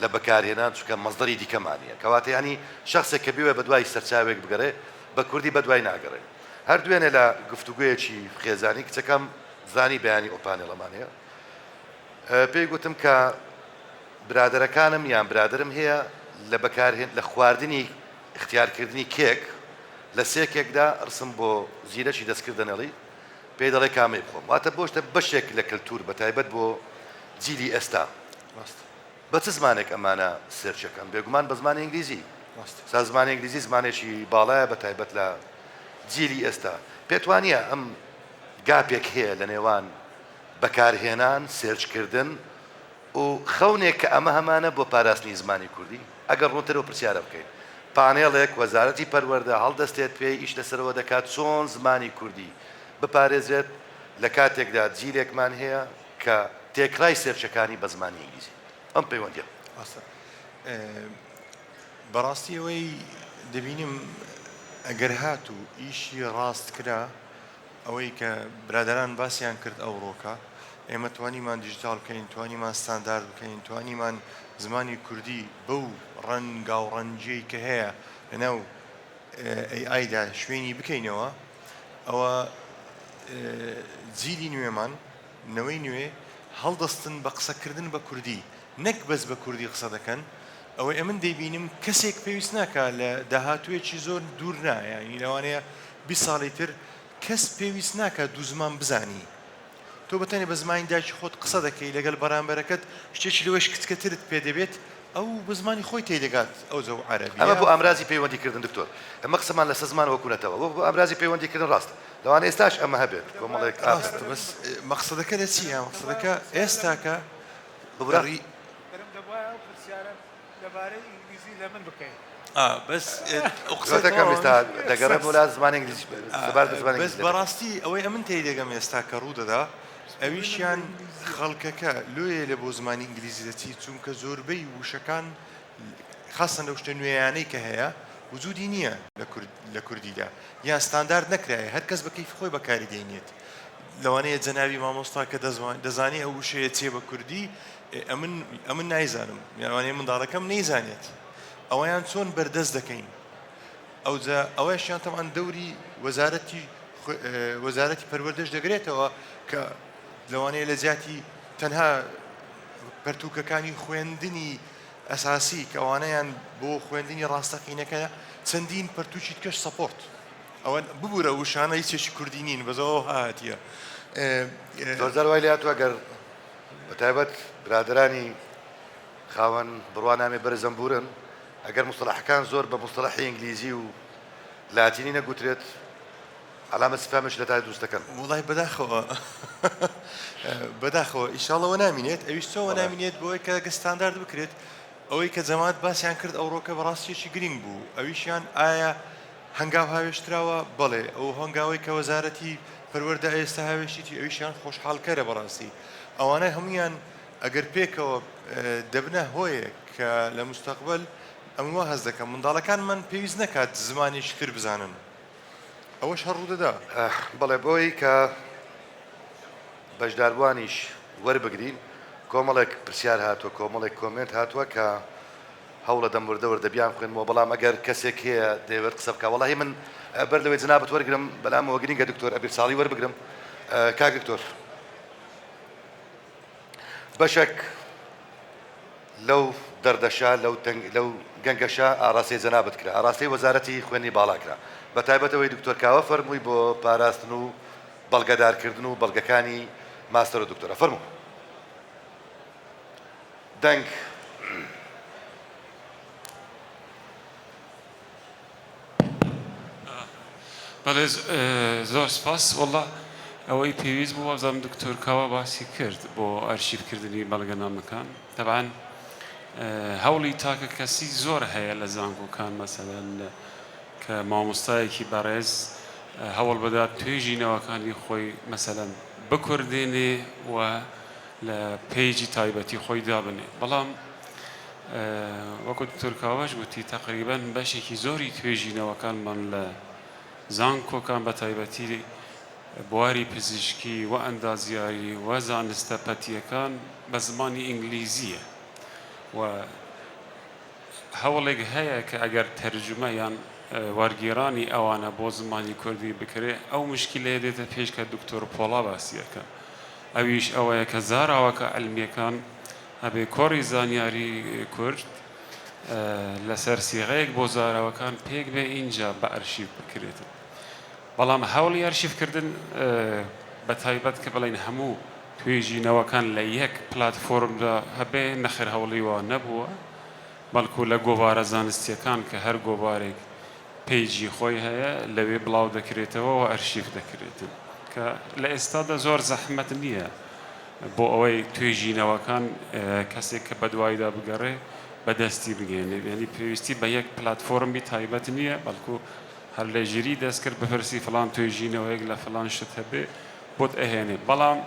[SPEAKER 3] لە بەکارهێنان چونکە مەزدەری دیکەمانیە کەواتە ینی شخصێک کە بوێ بە دوای سەرچاوێک بگەڕێ بە کوردی بە دوای ناگەڕێ هەر دوێنێ لە گفتوگویەکی خێزانی کچەکەم زانی بەیانی ئۆپانێڵەمانەیە پێی گوتم کە برادەرەکانم یان برادرم هەیە لە بەکارهێن لە خواردنی اختیارکردنی کێک لە سێ کێکدا ڕسم بۆ زیرەکی دەستکردنەڵی پێی دەڵێ کامی بخۆم واتە بۆشتە بەشێک لە کللتور بەتایبەت بۆ جیلی ئێستا بە چ زمانێک ئەمانە سێرچەکەن بێگومان بە زمانی ئینگلیزی سا زمانی ئینگلیزی زمانێکی باڵایە بەتایبەت لە جیلی ئێستا پێتوانیە ئەم گاپێک هەیە لە نێوان بەکارهێنان سێرچکردن و خەونێک کە ئەمە هەمانە بۆ پاراستنی زمانی کوردی ئەگەر ڕوونترەوە پرسیارە بکەین پانێڵێک وەزارەتی پەروەردە هەڵدەستێت پێی ئیش لەسەرەوە دەکات چۆن زمانی کوردی بپارێزێت لە کاتێکدا جیلێکمان هەیە کە تێکڕای سێرچەکانی بە زمانی ئینگلیزی ئەم پەیوەندیە
[SPEAKER 7] بەڕاستی ئەوەی دەبینیم ئەگەر هات و ئیشی ڕاست کرا ئەوەی کە برادران باسییان کرد ئەوڕۆکە ئێمە توانیمان دیجیتال بکەین توانیمان ستاندارد بکەین توانیمان زمانی کوردی بەو ڕەنگا و ڕەنجەی کە هەیە لەناو ئایدا شوێنی بکەینەوە ئەوە جیلی نوێمان نەوەی نوێ هەڵدەستن بە قسەکردن بە کوردی نەک بەس بە کوردی قسە دەکەن ئەوەی ئەمن دەیبینم کەسێک پێویست ناکە لە داهاتوێکی زۆر دوور نایە لەوانەیە 20 ساڵی تر کەس پێویست ناکە دوو زمان بزانی تۆ بەتەنێ بە زمانی داکی خۆت قسە دەکەی لەگەڵ بەرامبەرەکەت شتێکی لەوەش کچکەترت پێ دەبێت ئەو بە زمانی خۆی تێدەگات ئەو زەو عەرەبی
[SPEAKER 3] ئەمە بۆ ئامرازی پەیوەندیکردن دکتۆر ئەمە قسەمان لە سە زمان وەکوونەتەوە بۆ ئامرازی پەیوەندیکردن ڕاست لەوانە ئێستاش ئەمە هەبێت بۆ مەڵێک
[SPEAKER 7] بەس مەقسەدەکە لە چییە مەقسەدەکە ئێستاکە بڕی
[SPEAKER 5] لەبارەی ئینگلیزی لە من بکەین
[SPEAKER 7] بەس
[SPEAKER 3] قسەکەم ئێستا دەگەڕێت بۆ لا زمانی ئینگلیزی
[SPEAKER 7] بەس بەڕاستی ئەوەی ئەمن تێدەگەم ئێستا کە ڕوو دەدا ئەویشیان خەڵکەکە لۆیە لە بۆ زمانی ئینگلیزی دەچی چونکە زۆربەی وشەکان خاصن لە شتە نوێیانەی کە هەیە وجودی نییە لە کوردیدا یان ستاندارد نەکرایە هەر کەس بە کەیفی خۆی بەکاری دێنێت لەوانەیە جەناوی مامۆستا کە دەزانی ئەو وشەیە چێ بە کوردی ئەمن نایزانم یاوانەیە منداڵەکەم نەیزانێت ئەوەیان چۆن بەردەست دەکەین ئەوەیشیان تەمان دەوری وەزارەتی پەروەردەش دەگرێتەوە کە لەوانەیە لە زیاتی تەنها پەرتووکەکانی خوێندنی ئەساسی کە ئەوانەیان بۆ خوێندنی ڕاستەقینەکە چەندین پەرتووکی کەش سەپۆرت ئەوە ببوورە وشانە هیچێکی کوردی نین بەزەوە هاتیە
[SPEAKER 3] زۆر وای لە هاتووە گەر بەتایبەت برادرانی خاوەن بڕوانامێ بەرزەمبورن ئەگەر مستەلاحەکان زۆر بە مستەلاحی ئینگلیزی و لاتینی نەگوترێت علامە سفامش لە تای دروست دەکەن
[SPEAKER 7] وڵای بەداخەوە ئیشاڵەوە نامینێت ئەویستەوە نامینێت بۆی کە ستاندارد بکرێت ئەوەی کە جەماعەت باسییان کرد ئەوڕۆکە بەڕاستیەکی گرنگ بوو ئەویشیان ئایا هەنگاو هاوێشتراوە بەڵێ ئەو هەنگاوی کە وەزارەتی پەروەردە ئێستا هاوێشتی ئەویشیان خۆشحاڵکەرە بەڕاستی ئەوانە هەمویان ئەگەر پێکەوە دەبنە هۆیە کە لە مستەقبل ئەموا هەز دەکەم منداڵەکان من پێویست نەکات زمانێکی تر بزانن ئەوەش هەڕوو دەدا
[SPEAKER 3] بەڵێ بۆی کە بەشداربوانیش وەربگرین کۆمەڵێک پرسیار هاتووە کۆمەڵێک کۆمنت هاتووە کە هەوڵە دەموردەوەردە بیان خوێنەوە بەڵام ئەگەر کەسێک هەیە دەیەوێت قسە بکە وەڵاهی من بەر لەوەی جنابەت وەرگرم بەلامەوە گرینگە دکتۆر ئەبیر ساڵی وەربگرم کاک دکتۆر بەشێک لەو دەردەشا لەو گەنگەشە ئاڕاستی جەنابەت کرا ئاڕاستی وەزارەتی خوێنی باڵا کرا بە تایبەتەوەی دکتۆر کاوە فەرمووی بۆ پاراستن و بەڵگەدارکردن و بەڵگەکانی ماستەر و دکتۆرە فەرموو دەنگ
[SPEAKER 8] بەڵێ زۆر سپاس وەڵا ئەوەی پێویست بوو وەزانم دکتۆر کاوە باسی کرد بۆ ئەرشیڤکردنی بەڵگەنامەکان تەبعاً هەوڵی تاکە کەسی زۆر هەیە لە زانکۆکان مەسەلەن کە مامۆستایەکی بەڕێز هەوڵ بدات توێژینەوەکانی خۆی مەسەلەن بکوردێنێ و لە پێیجی تایبەتی خۆی دابنێ بەڵام وەکو دکتۆر کاوەش گوتی تەقریبەن بەشێکی زۆری توێژینەوەکانمان لە زانکۆکان بە تایبەتی بواری پزیشکی و ئەندازیاری و زانستە پەتیەکان بە زمانی ئینگلیزیە و هەوڵێک هەیە کە ئەگەر تەرجمەیان وەرگێڕانی ئەوانە بۆ زمانی کوردی بکرێ ئەو مشکلەیە دێتە پێش کە دکتۆر پۆڵا باسیەکە ئەویش ئەوەیە کە زاراوەکە ئەلمیەکان هەبێ کۆڕی زانیاری کورد لەسەر سیغەیەک بۆ زاراوەکان پێک بێ اینجا بە ئەرشیڤ بکرێت بەڵام هەوڵی ئەرشیڤکردن بە تایبەت کە بڵین هەموو توێژینەوەکان لە یەک پلاتفۆرمدا هەبێ نەخێر هەوڵی وا نەبووە بەڵکو لە گۆڤارە زانستیەکان کە هەر گۆڤارێک پێیجی خۆی هەیە لەوێ بڵاو دەکرێتەوە و ئەرشیڤ دەکرێتن کە لە ئێستادا زۆر زەحمەت نییە بۆ ئەوەی توێژینەوەکان کەسێک کە بەدوایدا بگەڕێ بەدەستی بگەێنێ یعنی پێویستی بە یەک پلاتفۆرمی تایبەت نییە بەڵکو هەر لە ژیری دەستکرد بپرسی فلان توێژینەوەیەک لە فلان شت هەبێ بۆت ئەهێنێ بەڵام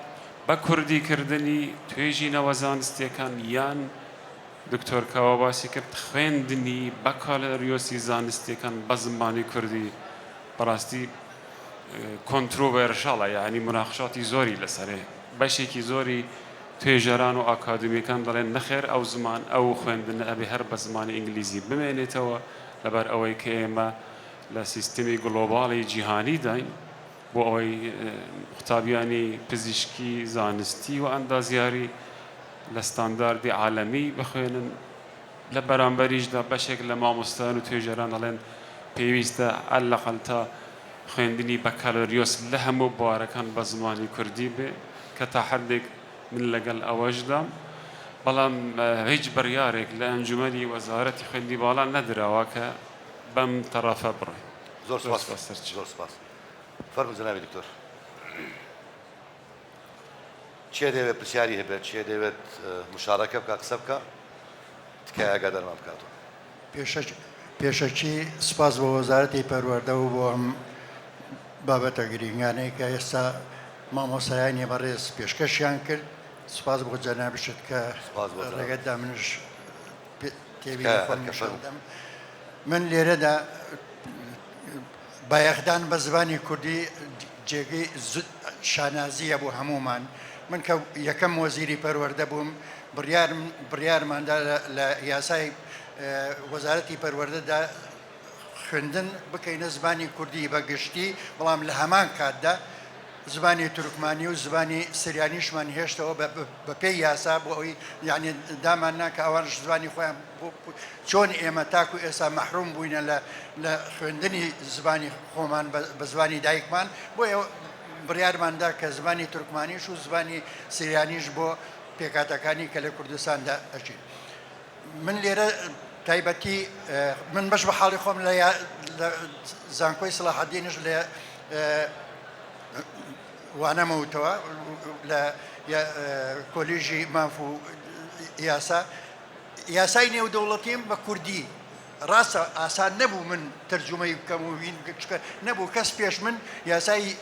[SPEAKER 8] بە کوردیکردنی توێژینەوە زانستیەکان یان دکتۆر کاوە باسی کرد خوێندنی بە کالۆریۆسی زانستیەکان بە زمانی کوردی بەڕاستی کۆنترۆڤێرشەڵە یعنی مناقشاتی زۆری لەسەرێ بەشێکی زۆری توێژەران و ئاکادمیەکان دەڵێن نەخێر ئەو زمان ئەو خوێندنە ئەبێ هەر بە زمانی ئینگلیزی بمێنێتەوە لەبەر ئەوەی کە ئێمە لە سیستمی گلۆباڵی جیهانی داین بۆ ئەوەی قوتابیانی پزیشکی زانستی و ئەندازیاری لە ستانداردی عالەمی بخوێنن لە بەرامبەریشدا بەشێک لە مامۆستایان و توێژەران دەڵێن پێویستە ئەلەقەڵ تا خوێندنی بە کالۆریۆس لە هەموو بوارەکان بە زمانی کوردی بێ کە تا حدێک من لەگەڵ ئەوەشدام بەڵام هیچ بڕیارێک لە ئەنجومەنی وەزارەتی خوێندی باڵا نەدراوە کە بەم تەرەفە بڕێ
[SPEAKER 3] زۆر سپاس زۆر سپاس فەرموو جەنابی دکتۆر چێ دەوێت پرسیاری هەبێت چێ دەوێت مشارەکە بکات قسە بکە تکایە ئاگادارمان بکاتەوە
[SPEAKER 9] پێشەکی سپاس بۆ وەزارەتی پەروەردە و بۆ ئەم بابەتە گرنگانەی کە ئێستا مامۆستایانی بەڕێز پێشکەشیان کرد سپاس بۆ جەنابشت کە ڕێگەتدا منش تێبی خۆم من لێرەدا بایەخدان بە زبانی کوردی جێگەی شانازیە بۆ هەمومان من کە یەکەم وەزیری پەروەردە بووم بڕیارماندا لە یاسای وەزارەتی پەروەردەدا خوێندن بکەینە زبانی کوردی بەگشتی بەڵام لە هەمان کاتدا زبانی تورکمانی و زبانی سریانیشمان هێشتەوە بە پێی یاسا بۆ ئەوی یعنی دامان ناکە ئەوانش زبانی خۆیان چۆن ئێمە تاکو ئێستا مەحروم بووینە لە خوێندنی زبانی خۆمان بە زبانی دایکمان بۆ بڕیارماندا کە زبانی تورکمانیش و زبانی سریانیش بۆ پێکاتەکانی کە لە کوردستاندا ئەچین من لێرە تایبەتی من بەش بە حاڵی خۆم لە زانکۆی سەلاحەدینش لە وانەمەوتەوە لە کۆلیژی ماف و یاسای نێودەوڵەتیم بە کوردی ڕاستە ئاسان نەبوو من تەرجمەی بکەم و نەبوو کەس پێش من یاسای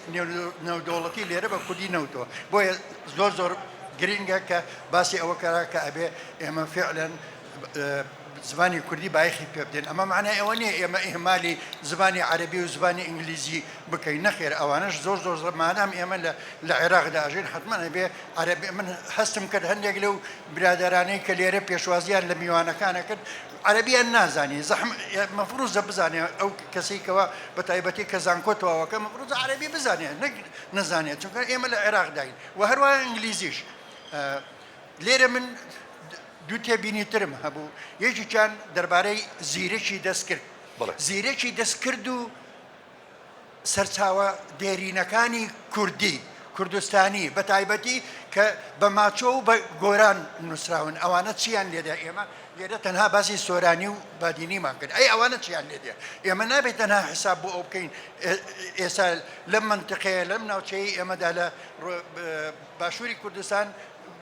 [SPEAKER 9] نێودەوڵەتی لێرە بە کوردی نەوتەوە بۆیە زۆر گرینگە کە باسی ئەوە کارا کە ئەبێ ئێمە فعلەن زمانی کوردی بایخی پێ بدەین ئەمە معنای ئەوە نییە ئێمە ئیهمالی زمانی عەربی و زمانی ئینگلیزی بکەین نەخێر ئەوانش زۆر زمانام ئێمە لە عێراقدا ئاژین حتمما ئەبێ عەربی من هەستم کرد هەندێک لەو برادرانەی کە لێرە پێشوازیان لە میوانەکانە کرد عەربیان نازانی مەفروضە بزانێ ئەو کەسێکەوە بە تایبەتی کە زانکۆتەوەکە مەفروضە عەربی بزانێت نەزانێت چونکە ئێمە لە عێراقداین و هەروە ئینگلیزیش لێرە من دوو تێبینی ترم هەبوو یەکێکیان دەربارەی زیرەکی دەست کرد زیرەکی دەست کرد و سەرچاوە دێرینەکانی کوردستانی بە تایبەتی کە بە ماچۆ و بە گۆران نووسراون ئەوانە چیان لێدا ئێمە لێرە تەنها باسی سۆرانی و بادینیمان کرد ئەی ئەوانە چیان لێدێ ئێمە نابێت تەنها حساب بۆ ئەو بکەین ئێستا لەم منتقەیە لەم ناوچەی ئێمەدا لە باشووری کوردستان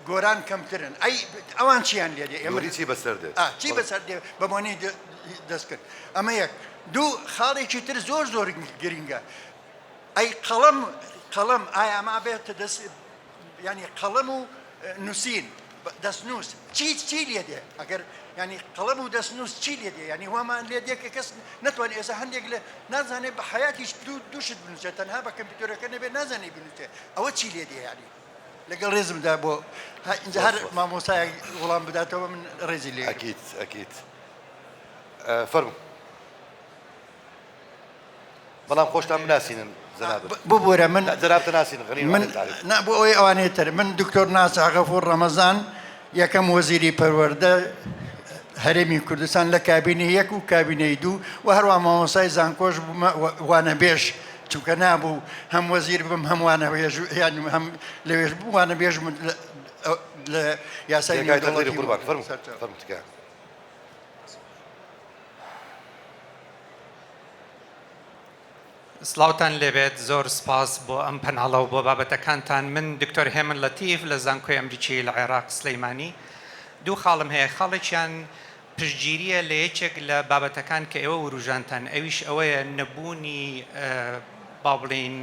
[SPEAKER 9] گۆران کەمترن ئەی ئەوان چیان لێدێ ئێمە
[SPEAKER 3] چی بەسەر دێت
[SPEAKER 9] چی بەسەر دێ بەمۆنی دەست کرد ئەمە یەک دوو خاڵێکی تر زۆر گرینگە ئەی قەڵەم ئایا ئەما بێتە دەست ینی قەڵەم و نووسین دەستنووس چی لێدێ ئەگەر ینی قەڵەم و دەستنووس چی لێدێ ینی وامان لێدێ کە کەس نەتوان ئێستا هەندێک لە نازانێت بە حیاتیش دووشت بنووسێت تەنها بە کەمپیوتەرەکە نەبێت نازانێت بنووسێت ئەوە چی لێدێ ینی لەگەڵ ڕێزمدا بۆ اینجا هەر مامۆسای وەڵام بداتەوە من ڕێزی لێ
[SPEAKER 3] ئەکید فەرموو بەڵام خۆشتان بناسینن
[SPEAKER 9] ببوورە من
[SPEAKER 3] جەنابتە ناسین
[SPEAKER 9] من بۆ ئەوەی ئەوانەیەتر من دکتۆر ناسا غەفوور ڕەمەزان یەکەم وەزیری پەروەردە هەرێمی کوردستان لە کابینەی یەک و کابینەی دوو و هەروە مامۆسای زانکۆش وانەبێژ چونکە نابوو هەم وەزیر بم هەم وانەبێژ یانی هەم لەوێژ بوو وانەبێژ لە یاسای
[SPEAKER 3] نێودەوڵەتی قوربان فەرموو تکایە
[SPEAKER 10] سلااوتان لێبێت زۆر سپاس بۆ ئەم پەناڵە و بۆ بابەتەکانتان من دکتۆر هێمن لەتیف لە زانکۆی ئەمریکی لە عێراق سلەیمانی دوو خاڵم هەیە خاڵێکیان پشتگیریە لە یەکێک لە بابەتەکان کە ئێوە وروژانتان ئەویش ئەوەیە نەبوونی با بڵێن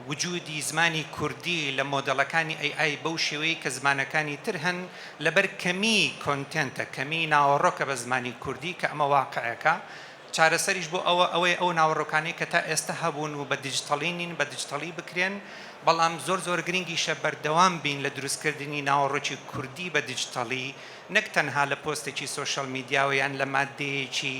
[SPEAKER 10] وجودی زمانی کوردی لە مۆدەڵەکانی AI بەو شێوەیە کە زمانەکانی تر هەن لەبەر کەمی کۆنتێنتە کەمی ناوەڕۆکە بە زمانی کوردی کە ئەمە واقعەکە چارەسەریش بۆ ئەوەی ئەو ناوەڕۆکانەی کە تا ئێستا هەبوون و بە دیجیتەڵی نین بە دیجیتەڵی بکرێن بەڵام زۆر گرنگیشە بەردەوام بین لە دروستکردنی ناوەڕۆکی کوردی بە دیجیتەڵی نەک تەنها لە پۆستێکی سۆشەڵ میدیاوە یان لە مادەیەکی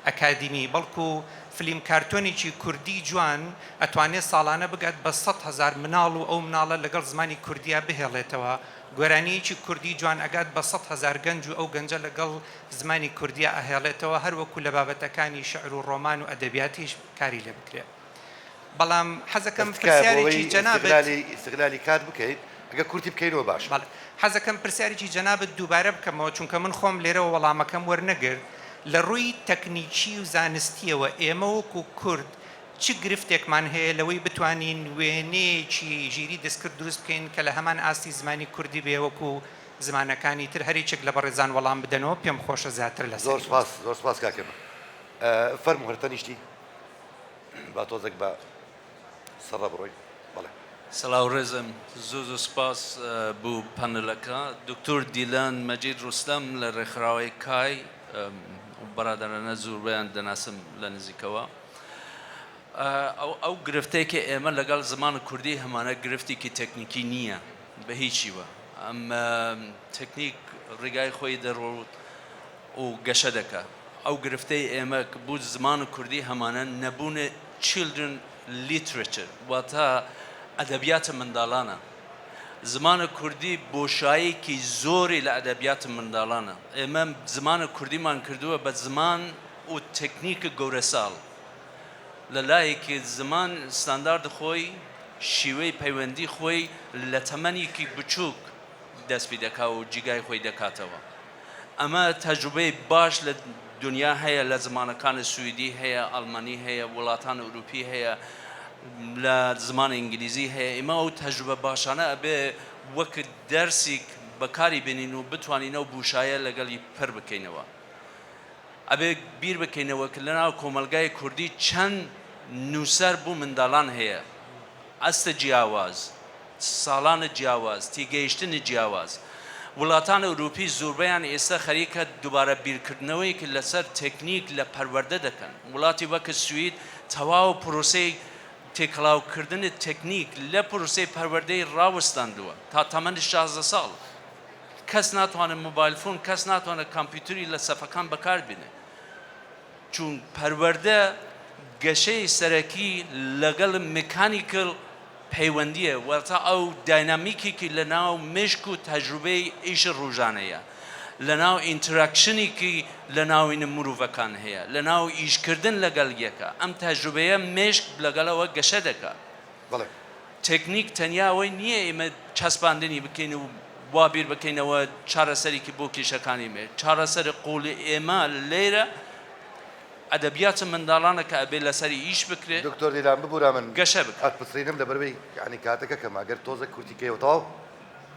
[SPEAKER 10] ئەکادیمی بەڵکو فلیم کارتۆنێکی کوردی جوان ئەتوانێت ساڵانە بگات بە 100,000 مناڵ و ئەو مناڵە لەگەڵ زمانی کوردیا بهێڵێتەوە گۆرانیەکی کوردی جوان ئەگات بە 100,000 گەنج و ئەو گەنجە لەگەڵ زمانی کوردیا ئەهێڵێتەوە هەروەکو لە بابەتەکانی شعر و ڕۆمان و ئەدەبیاتیش کاری لێ بکرێت بەڵام حەزەکەم پرسیارێکی جەنابەت
[SPEAKER 3] استغلالی کات بکەیت ئەگە کورتی بکەینەوە باش
[SPEAKER 10] حەزەکەم پرسیارێکی جەنابەت دووبارە بکەمەوە چونکە من خۆم لێرەوە وەڵامەکەم وەرنەگرت لە ڕووی تەکنیکی و زانستیەوە ئێمە وەکو کورد چ گرفتێکمان هەیە لەوەی بتوانین وێنەیەکی ژیری دەستکرد دروست بکەین کە لە هەمان ئاستی زمانی کوردی بێ وەکو زمانەکانی تر هەریچێک لە بەڕێزان وەڵام بدەنەوە پێم خۆشە زیاتر لە
[SPEAKER 3] زۆر سپاس کاکەمە فەرموو هەرتەنیشتی با تۆزێک بە سەڕە بڕۆی بەڵێ
[SPEAKER 11] سلااو ڕێزم زۆر سپاس بوو پەنلەکە دکتۆر دیلان مەجید ڕوستەم لە ڕێکخراوەی کای بەرادەرانە زۆربیان دەناسم لە نزیکەوە ئەو گرفتەیەکە ئێمە لەگەڵ زمان کوردی هەمانە گرفتێکی تەکنیکی نییە بە هیچیوە ئەم تەکنیک ڕێگای خۆی دەڕۆت و گەشە دەکە ئەو گرفتەی ئێمە بوو زمان کوردی هەمانە نەبوونە children literature واتە ئەدەبیاتە منداڵانە زمانە کوردی بۆشایەکی زۆری لە ئەدەبیاتە منداڵانە ئێمە زمانە کوردیمان کردووە بە زمان و تەکنیکە گەورە ساڵ لە لایەکی زمان ستاندارد خۆی شیوەی پەیوەندی خۆی لە تەمەنێکی بچووک دەست پێ دەکا و جیگای خۆی دەکاتەوە ئەمە تەجروبەی باش لە دنیا هەیە لە زمانەکانی سویدی هەیە ئەڵمانی هەیە وڵاتان ئەوروپی هەیە لە زمان ئینگلیزی هەیە ئێمە ئەو تەجروبە باشانە ئەبێ وەک دەرسێک بەکاری بێنین و بتوانینەوە بوشایە لەگەڵی پڕ بکەینەوە ئەبێ بیر بکەینەوە کە لەناو کۆمەلگای کوردی چەند نووسەر بوو منداڵان هەیە ئەستە جیاواز ساڵانە جیاواز تێگەیشتنی جیاواز وڵاتان ئەوروپی زۆربەیان ئێستا خەریکە دووبارە بیرکردنەوەی کە لەسەر تەکنیک لە پەروەردە دەکەن وڵاتی وەکە سوید تەواو پرۆسەی تێکڵاوکردنی تەکنیک لە پرۆسەی پەروەردەی ڕاوەستاندووە تا تەمەنی 16 ساڵ کەس ناتوانێت مۆبایل فۆن کەس ناتوانێت کامپیوتری لە سەفەکان بەکاربێنێ چون پەروەردە گەشەی سەرەکی لەگەڵ مکانیکل پەیوەندیە واتە ئەو داینامیکێکی لە ناو مشک و تەجروبەی ئیش ڕۆژانەیە لە ناو ئینتراکشنێکی لە ناوینە مرۆڤەکان هەیە لە ناو ئیشکردن لەگەڵ یەکە ئەم تەجروبەیە مشک لەگەڵەوە گەشە دەکات تەکنیک تەنیا ئەوەی نییە ئێمە چەسپاندنی بکەین و وا بیر بکەینەوە چارەسەرێکی بۆ کێشەکانی مێ چارەسەر قوڵی ئێمە لێرە ئەدەبیاتە منداڵانە کە ئەبێ لەسەری ئیش بکرێت
[SPEAKER 3] دکتۆر دیلان ببوورە من
[SPEAKER 11] گەشە بکات
[SPEAKER 3] ئەتپسرینم لەبەرەوەی یعنی کاتەکە کەماگەر تۆزە کورتیکەوەتەوە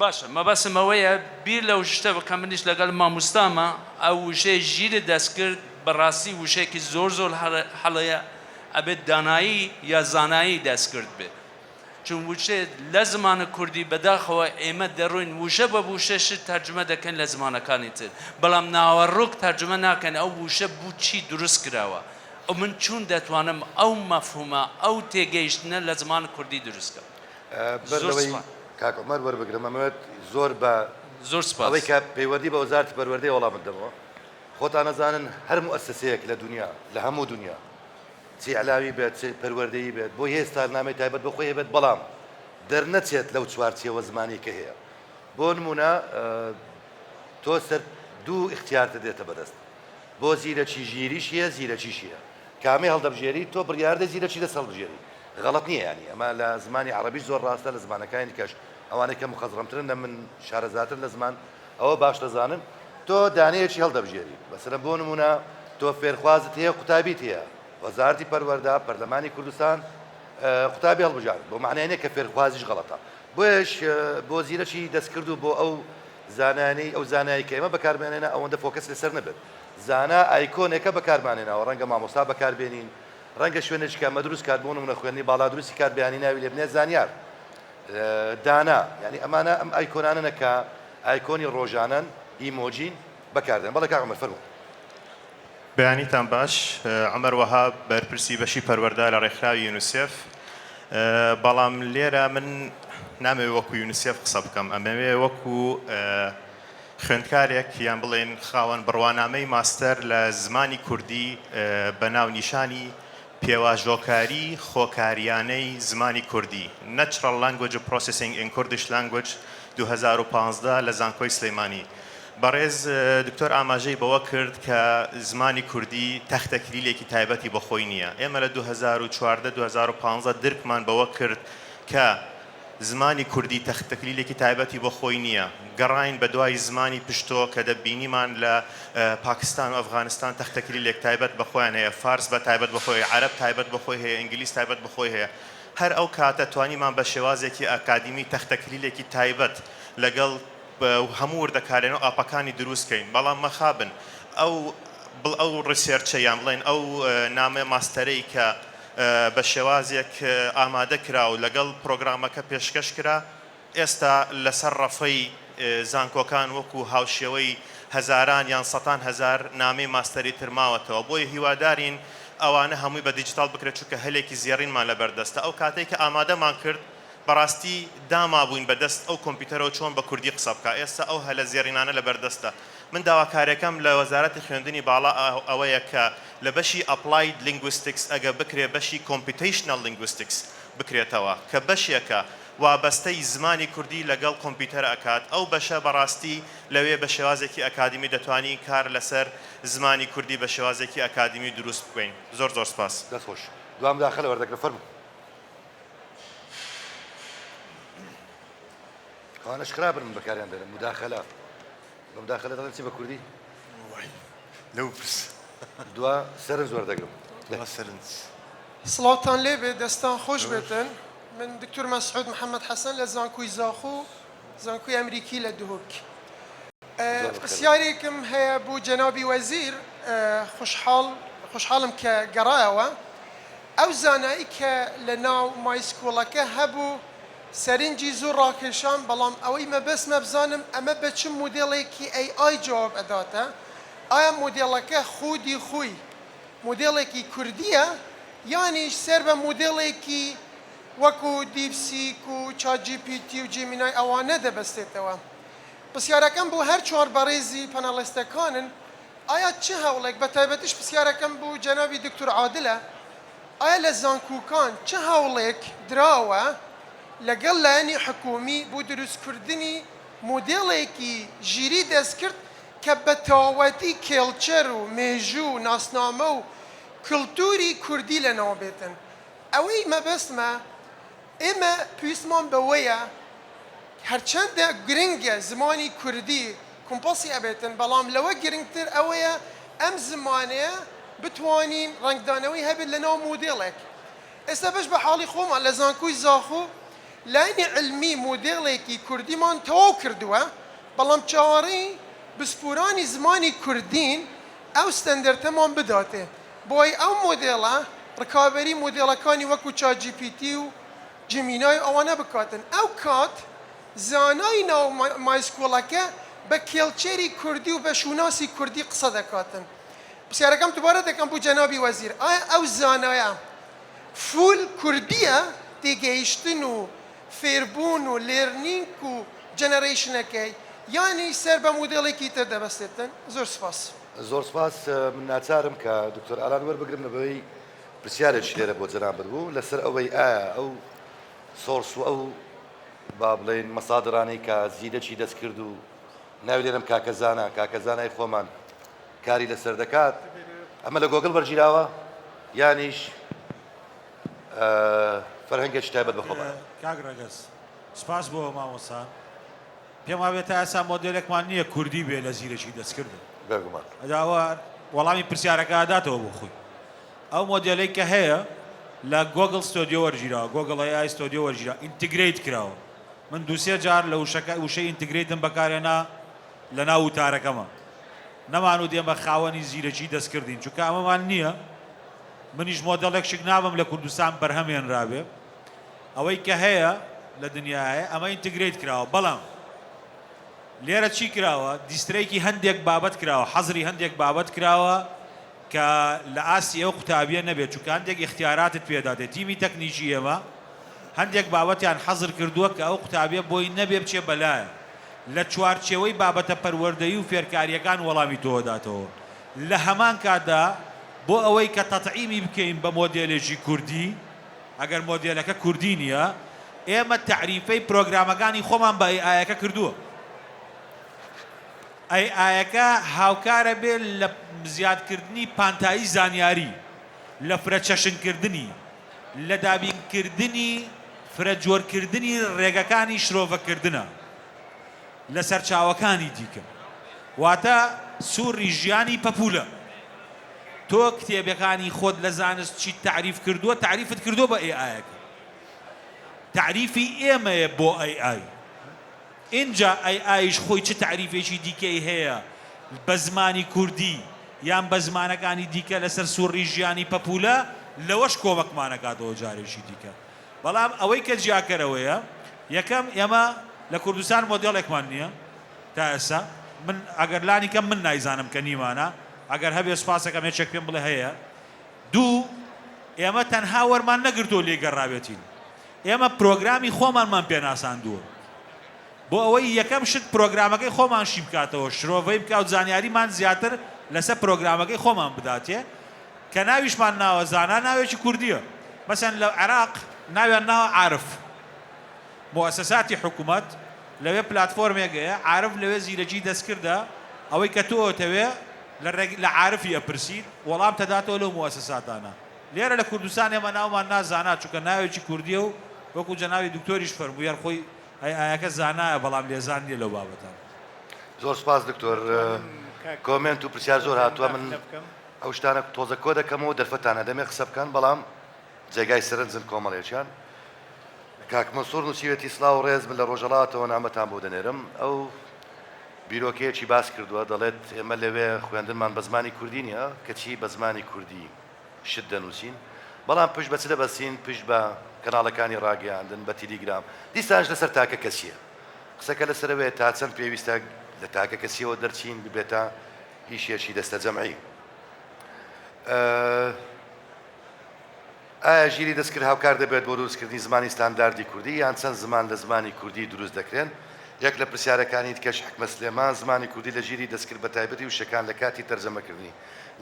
[SPEAKER 11] باشە مەبەسمەوەیە بیر لەو شتە بکەم منیش لەگەڵ مامۆستامە ئەو وشەی ژیرە دەستکرد بەڕاستی وشەیەکی زۆر هەڵەیە ئەبێت دانایی یا زانایی دەستکرد بێت چون وشە لە زمانە کوردی بەداخەوە ئێمە دەڕۆین وشە بە وشەش تەرجمە دەکەن لە زمانەکانی تر بەڵام ناوەڕۆک تەرجمە ناکەن ئەو وشە بوو چی دروست کراوە ئەو من چون دەتوانم ئەو مەفهومە ئەو تێگەیشتنە لە زمانی کوردی دروستکە
[SPEAKER 3] کاک عومەر وەربگرم ئەمەوێت زۆر بە
[SPEAKER 11] زۆر سپاس
[SPEAKER 3] ئەوەی کە پەیوەندی بە وەزارەتی پەروەردەی وەڵام بدەمەوە خۆتان نەزانن هەر موەسسەسەیەک لە دنیا لە هەموو دنیا چی علاوی بێت چی پەروەردەیی بێت بۆ هێستا نامەی تایبەت بە خۆی بێت بەڵام دەرنەچێت لەو چوارچێوە زمانی کە هەیە بۆ نمونە تۆ سەر دوو اختیارتە دێتە بەدەست بۆ زیرەکی ژیریش هەیە زیرەکیش هەیە کامی هەڵدەبژێری تۆ بڕیاردە زیرەکی دەست هەڵبژێری غەڵەت نییە ینی ئەمە لە زمانی عەرەبیش زۆر ڕاستە لە زمانەکانی کەش ئەوانەی کە مخەزڕەمترن لە من شارەزاتر لە زمان ئەوە باش دەزانن تۆ دانەیەکی هەڵدەبژێری بەسەرە بۆ نمونە تۆ فێرخوازت هەیە قوتابیت هەیە وەزارەتی پەروەردە پەرلەمانی کوردستان قوتابی هەڵبژارن بۆ معنیانە کە فێرخوازیش غەڵەتە بۆیش بۆ زیرەکی دەستکرد و بۆ ئەو زانانی ئەو زانایی کە ئێمە بەکاربێنێنە ئەوەندە فۆکەس لەسەر نەبێت زانا ئایکۆنێکە بەکاربانێنەوە ڕەنگە مامۆستا بەکاربێنین ڕەنگە شوێنێک کە مەدروست کات بۆ نمونە خوێندنی باڵا دروستی کات بەیانی ناوی لێ بنێ زانیار دانا ینی ئەمانە ئەم ئایکۆنانە کە ئایکۆنی ڕۆژانن ئیمۆجین بەکاردێن بەڵێ کاک عومەر فەرموو
[SPEAKER 12] بەیانیتان باش عومەر وەهاب بەرپرسی بەشی پەروەردە لە ڕێکخراوی یونیسێف بەڵام لێرە من نامەوێت وەکو یونیسێف قسە بکەم ئەمەوێ وەکو خوێندکارێک یان بڵێن خاوەن بڕوانامەی ماستەر لە زمانی کوردی بە ناو نیشانی پێواژۆکاری خۆکاریانەی زمانی کوردی Natural Language Processing in Kurdish Language 2015 لە زانکۆی سلەیمانی بەڕێز دکتۆر ئاماژەی بەوە کرد کە زمانی کوردی تەختەکلیلێکی تایبەتی بەخۆی نییە ئێمە لە 2014-2015 درکمان بەوە کرد کە زمانی کوردی تەختەکلیلێکی تایبەتی بەخۆی نییە گەڕاین بە دوای زمانی پشتۆ کە دەبینیمان لە پاکستان و ئەفغانستان تەختەکلیلێک تایبەت بەخۆیان هەیە فارس بە تایبەت بەخۆی عەرەب تایبەت بەخۆی هەیە ئینگلیس تایبەت بەخۆی هەیە هەر ئەو کاتە توانیمان بە شێوازێکی ئاکادیمی تەختەکلیلێکی تایبەت لەگەڵ هەموو وردەکارێن و ئاپەکانی دروستکەین بەڵام مەخابن ئەو ڕیسێرچە یان بڵێن ئەو نامە ماستەرەی کە بە شێوازێک ئامادە کرا و لەگەڵ پرۆگرامەکە پێشکەش کرا ئێستا لەسەر ڕەفەی زانکۆکان وەکو هاوشێوەی هەزاران یان سەدان هەزار نامەی ماستەری ترماوەتەوە بۆیە هیوادارین ئەوانە هەمووی بە دیجیتال بکرێت چونکە هەلێکی زیێڕینمان لەبەردەستە ئەو کاتێک کە ئامادەمان کرد بەڕاستی داما بووین بەدەست ئەو کۆمپیوتەرەوە چۆن بە کوردی قسە بکە ئێستا ئەو هەلە زیێڕینانە لەبەردەستە من داواکارەکەم لە وەزارەتی خوێندنی باڵا ئەوەیە کە لە بەشی ئەپلاید لینگویستیکس ئەگە بکرێ بەشی کۆمپیوتیشنەل لینگویستیکس بکرێتەوە کە بەشێکە وابەستەی زمانی کوردی لەگەڵ کۆمپیوتەر ئەکات ئەو بەشە بەڕاستی لەوێ بە شێوازێکی ئەکادمی دەتوانی کار لەسەر زمانی کوردی بە شێوازێکی ئەکادمی دروست بکەین زۆر زۆر سپاس
[SPEAKER 3] دەستخۆش دوام داخل وەردەگرە فەرموو ئەوانەش خراپن من بەکاریان دەرم مداخەلە بە مداخەلە دەڵێن چی بە کوردی
[SPEAKER 7] لەو پرس
[SPEAKER 3] دوا سەرنج وەردەگرم
[SPEAKER 7] سەرنج
[SPEAKER 13] سڵاوتان لێبێ دەستان خۆش بێتن من دکتۆر مەسعود محەممەد حەسەن لە زانکۆی زاخۆ زانکۆی ئەمریکی لە دهۆک پرسیارێکم هەیە بۆ جەنابی وەزیر خوشحاڵم کە گەڕایەوە ئەو زانایی کە لە ناو مایسکۆڵەکە هەبوو سەرنجی زۆر ڕاکێشان بەڵام ئەوەی مەبەستمە بزانم ئەمە بە چ مۆدێڵێکی AI جواب ئەداتە ئایا مۆدێڵەکە خودی خۆی مۆدێڵێکی کوردیە یانیش سەر بە مۆدێڵێکی وەکو دیپسیک و ChatGPT و جیمینای ئەوانە دەبەستێتەوە پرسیارەکەم بۆ هەر چوار بەڕێزی پەناڵیستەکانن ئایا چه هەوڵێک بە تایبەتیش پرسیارەکەم بوو جەنابی دکتۆر عادلە ئایا لە زانکۆکان چه هەوڵێک دراوە لەگەڵ لایەنی حکومی بۆ دروستکردنی مۆدێڵێکی ژیری دەست کرد کە بە تەواوەتی کێڵچەر و مێژوو و ناسنامە و کللتوری کوردی لەناو بێتن ئەوەی مەبەستمە ئێمە پێویستمان بەوەیە هەرچەندە گرنگە زمانی کوردی کۆمپۆسی ئەبێتن بەڵام لەوە گرنگتر ئەوەیە ئەم زمانەیە بتوانین ڕنگدانەوەی هەبێت لەناو مۆدێڵێک ئێستا بەش بە حاڵی خۆمان لە زانکۆی زاخۆ لایەنی علمی مۆدێڵێکی کوردیمان تەواو کردووە بەڵام چاوەڕێی بسپورانی زمانی کوردین ئەو ستەندەرتەمان بداتێ بۆی ئەو مۆدێڵە ڕکابەری مۆدێڵەکانی وەکو ChatGPT و جیمینای ئەوانە بکاتن ئەو کات زانای ناو مایسکۆڵەکە بە کێڵچێری کوردی و بە شوناسی کوردی قسە دەکاتن پرسیارەکەم دووبارە دەکەم بۆ جەنابی وەزیر ئایا ئەو زانایە فول کوردیە تێگەیشتن و فێربوون و لێرنینگ و جەنەرەیشنەکەی یانی سەر بە مۆدێڵێکی تر دەبەستێتن زۆر سپاس
[SPEAKER 3] زۆر سپاس من ناچارم کە دکتۆر ئالان وەربگرم لەبەوەی پرسیارێکی لێرە بۆ جەنابەت بوو لەسەر ئەوەی ئایا ئەو سۆرس و ئەو با بڵێن مەسادرانەی کە زیرەکی دەست کرد و ناوی لێرم کاکەزانای خۆمان کاری لەسەر دەکات ئەمە لە گۆگڵ وەرگیراوە یانیش فەرهەنگێکی تایبەت بەخۆبە
[SPEAKER 14] کاک ڕەگەز سپاس بۆ مامۆستا پێم وابێت تا ئێستا مۆدێلێکمان نییە کوردی بێ لە زیرەکی دەستکردن
[SPEAKER 3] بێگومان
[SPEAKER 14] ئەداوە وەڵامی پرسیارەکە داتەوە بۆ خۆی ئەو مۆدێلەی کە هەیە لە گۆگڵ ستۆدیۆ وەرگیراوە گۆگڵ AI ستۆدیۆ وەرگیرا ئینتیگریت کراوە من دووسێ جار لە وشەی ئینتیگریتم بەکارێنا لە ناو وتارەکەمە نەمان و دێمە خاوەنی زیرەکی دەستکردین چونکە ئەمەمان نییە منیش مۆدەڵێکشێک نابم لە کوردستان بەرهەمێنرابێ ئەوەی کە هەیە لە دنیاە ئەمە ئینتیگریت کراوە بەڵام لێرە چی کراوە دیسترێکی هەندێک بابەت کراوە حەزری هەندێک بابەت کراوە کە لە ئاسی ئەو قوتابیە نەبێت چونکە هەندێک اختیاراتت پێداتێت تیمی تەکنیکی ئێمە هەندێک بابەتیان حەزر کردووە کە ئەو قوتابیە بۆی نەبێ بچێ بەلایە لە چوارچێوەی بابەتە پەروەردەیی و فێرکاریەکان وەڵامی تۆداتەوە لە هەمان کاتدا بۆ ئەوەی کە تەطعیمی بکەین بە مۆدێلێکی کوردی ئەگەر مۆدێلەکە کوردی نییە ئێمە تعریفەی پرۆگرامەکانی خۆمان بە ئایەکە کردووە ئایەکە هاوکارە بێ لە زیادکردنی پانتایی زانیاری لە فرەچەشنکردنی لە دابینکردنی فرەجۆرکردنی ڕێگەکانی شرۆڤەکردنە لە سەرچاوەکانی دیکە واتە سووری ژیانی پەپولە تۆ کتێبەکانی خۆت لە زانست چی تعریف کردووە تعریفت کردووە بە ئایەکە تعریفی ئێمەیە بۆ AI اینجا AIش خۆی چه تعریفێکی دیکەی هەیە بە زمانی کوردی یان بە زمانەکانی دیکە لەسەر سووری ژیانی پەپولە لەوەش کۆمەکمانەکاتەوە جارێکی دیکە بەڵام ئەوەی کە جیاکەرەوەیە یەکەم ئێمە لە کوردستان مۆدێڵێکمان نییە تا ئێستا من ئەگەر لانی کەم من نایزانم کە نیمانە ئەگەر هەبێ سوپاسەکەم هێچێک پێم بڵێ هەیە دوو ئێمە تەنها وەرمان نەگرتۆ لێگەڕاوێتین ئێمە پرۆگرامی خۆمانمان پێناساندووە بۆ ئەوەی یەکەم شت پرۆگرامەکەی خۆمان شی بکاتەوە شرۆڤەی بکات زانیاریمان زیاتر لەسەر پرۆگرامەکەی خۆمان بداتێ کە ناویشمان ناوە زانا ناوێکی کوردیە مەسەن لە عێراق ناویان ناوە عارف مؤسساتی حکوومەت لەوێ پلاتفۆرمێکەیە عارف لەوێ زیرەکی دەستکردە ئەوەی کە تۆتەوێ لە عارفی ئەپرسیت وەڵام تەداتەوە لەو مؤسساتانە لێرە لە کوردستان ئێمە ناومان نازانا چونکە ناوێکی کوردیە و وەکو جەناوی دکتۆریش فەرموویە خۆی ئایەکە زانایە بەڵام لێزان نیە لەو بابەتان
[SPEAKER 3] زۆر سپاس دکتۆر کۆمنت و پرسیار زۆر هاتووە من ئەو شتانە تۆزە کۆ دەکەمەوە دەرفەتانە دەمێ قسە بکەن بەڵام جێگای سەرنجن کۆمەڵێکیان کاک مەنسوور نووسیوێتی سڵاو و ڕێز من لە ڕۆژەڵاتەوە نامەتان بۆ دەنێرم ئەو بیرۆکەیەکی باس کردووە دەڵێت ئێمە لەوێ خوێندنمان بە زمانی کوردی نیە کەچی بە زمانی کوردی شت دەنووسین بەڵام پشت بە چ دەبەستین پشت بە کەناڵەکانی ڕاگەیاندن بە تیلیگرام دیسانش لەسەر تاکە کەسیە قسەکە لەسەرەوەی تا چەند پێویستە لە تاکە کەسیەوە دەرچین ببێتە هیچیەکی دەستە جەمعی ئایا ژیری دەستکرد هاوکار دەبێت بۆ دروستکردنی زمانی ستانداردی کوردی یان چەند زمان لە زمانی کوردی دروست دەکرێن یەک لە پرسیارەکانی تکەش حکمە سلێمان زمانی کوردی لە ژیری دەستکرد بە تایبەتی وشەکان لە کاتی تەرجەمەکردنی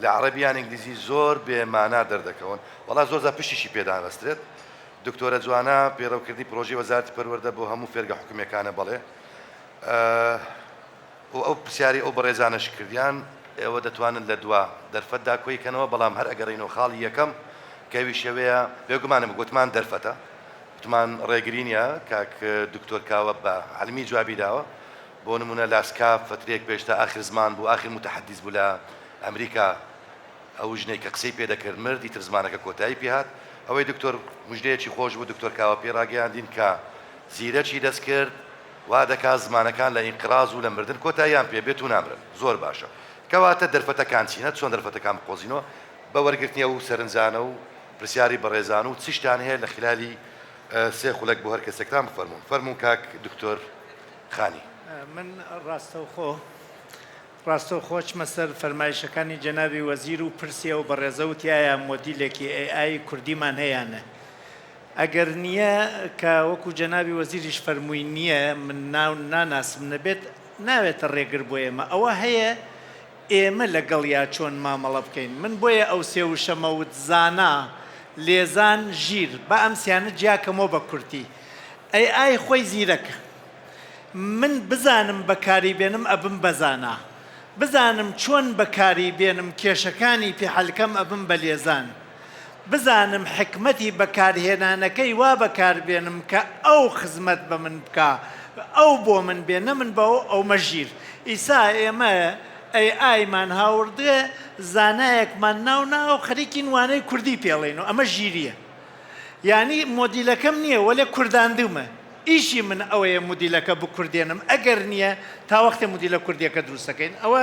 [SPEAKER 3] لە عەرەبیان ئینگلیزی زۆر بێمانا دەردەکەون وەڵا زۆرجار پشتیشی پێدانوەسترێت دکتۆرە جوانە پێڕەوکردنی پرۆژەی وەزارەتی پەروەردە بۆ هەموو فێرگە حکوومیەکانە بەڵێ ئەو پرسیاری ئەو بەڕێزانەش کردیان ئێوە دەتوانن لە دوا دەرفەتدا کۆیکەنەوە بەڵام هەر ئەگەڕینەوە خاڵی یەکەم کەوی شەوەیە بێگومانم گوتمان دەرفەتە وتمان ڕێگرینیە کاک دکتۆر کاوە بە عەلمی جوابی داوە بۆ نمونە لاسکاف فترێک پێشتا ئاخر زمان بوو ئاخر متحەدیث بوو لە ئەمریکا ئەو ژنەی کە قسەی پێ دەکرد مردی تر زمانەکە کۆتایی پێهات ئەوەی دکتۆر مژدەیەکی خۆش بوو دکتۆر کاوە پێ ڕاگەیاندین کە زیرەکی دەستکرد وا دەکات زمانەکان لە ئینقراز و لە مردن کۆتاییان پێ بێت و نامرن زۆر باشە کەواتە دەرفەتەکان چینە چۆن دەرفەتەکان بقۆزینەوە بە وەرگرتنیە و سەرنجانە و پرسیاری بەڕێزان و چ شتان هەیە لە خلالی سێ خولەک بۆ هەر کەسێکتان بفەرمون فەرمون کاک دکتۆر خانی
[SPEAKER 4] من ڕاستەوخۆ چمە سەر فەرمایشەکانی جەنابی وەزیر و پرسیە و بەڕێزە و تایە مۆدیلێکی AI کوردیمان هەیەیانە ئەگەر نییە کە وەکو جەنابی وەزیریش فەرمووی نییە من ناناسم نەبێت ناوێتە ڕێگر بۆ ئێمە ئەوە هەیە ئێمە لەگەڵ یا چۆن مامەڵە بکەین من بۆیە ئەو سێ و شەمەوت زانا لێزان ژیر بە ئەمسیانە جیاکەمەوە بە کورتی AI خۆی زیرەکە من بزانم بەکاری بێنم ئەبم بەزانا بزانم چۆن بەکاری بێنم کێشەکانی پێحەلکەم ئەبم بە لێزان بزانم حکمەتی بەکارهێنانەکەی وا بەکار بێنم کە ئەو خزمەت بە من بکە ئەو بۆ من بێنە من بەەوە ئەو مەژیر ئیسا ئێمە ئایمان هاوردێ زانایەکمان ناو خەریکی وانەی کوردی پێڵێن و ئەمە ژیریە یعنی مۆدیلەکەم نییە وەلێ کورداندومە ئیشی من ئەوەیە مودیلەکە بکوردێنم ئەگەر نییە تاوەختێ مودیلە کوردیەکە دروستەکەین ئەوە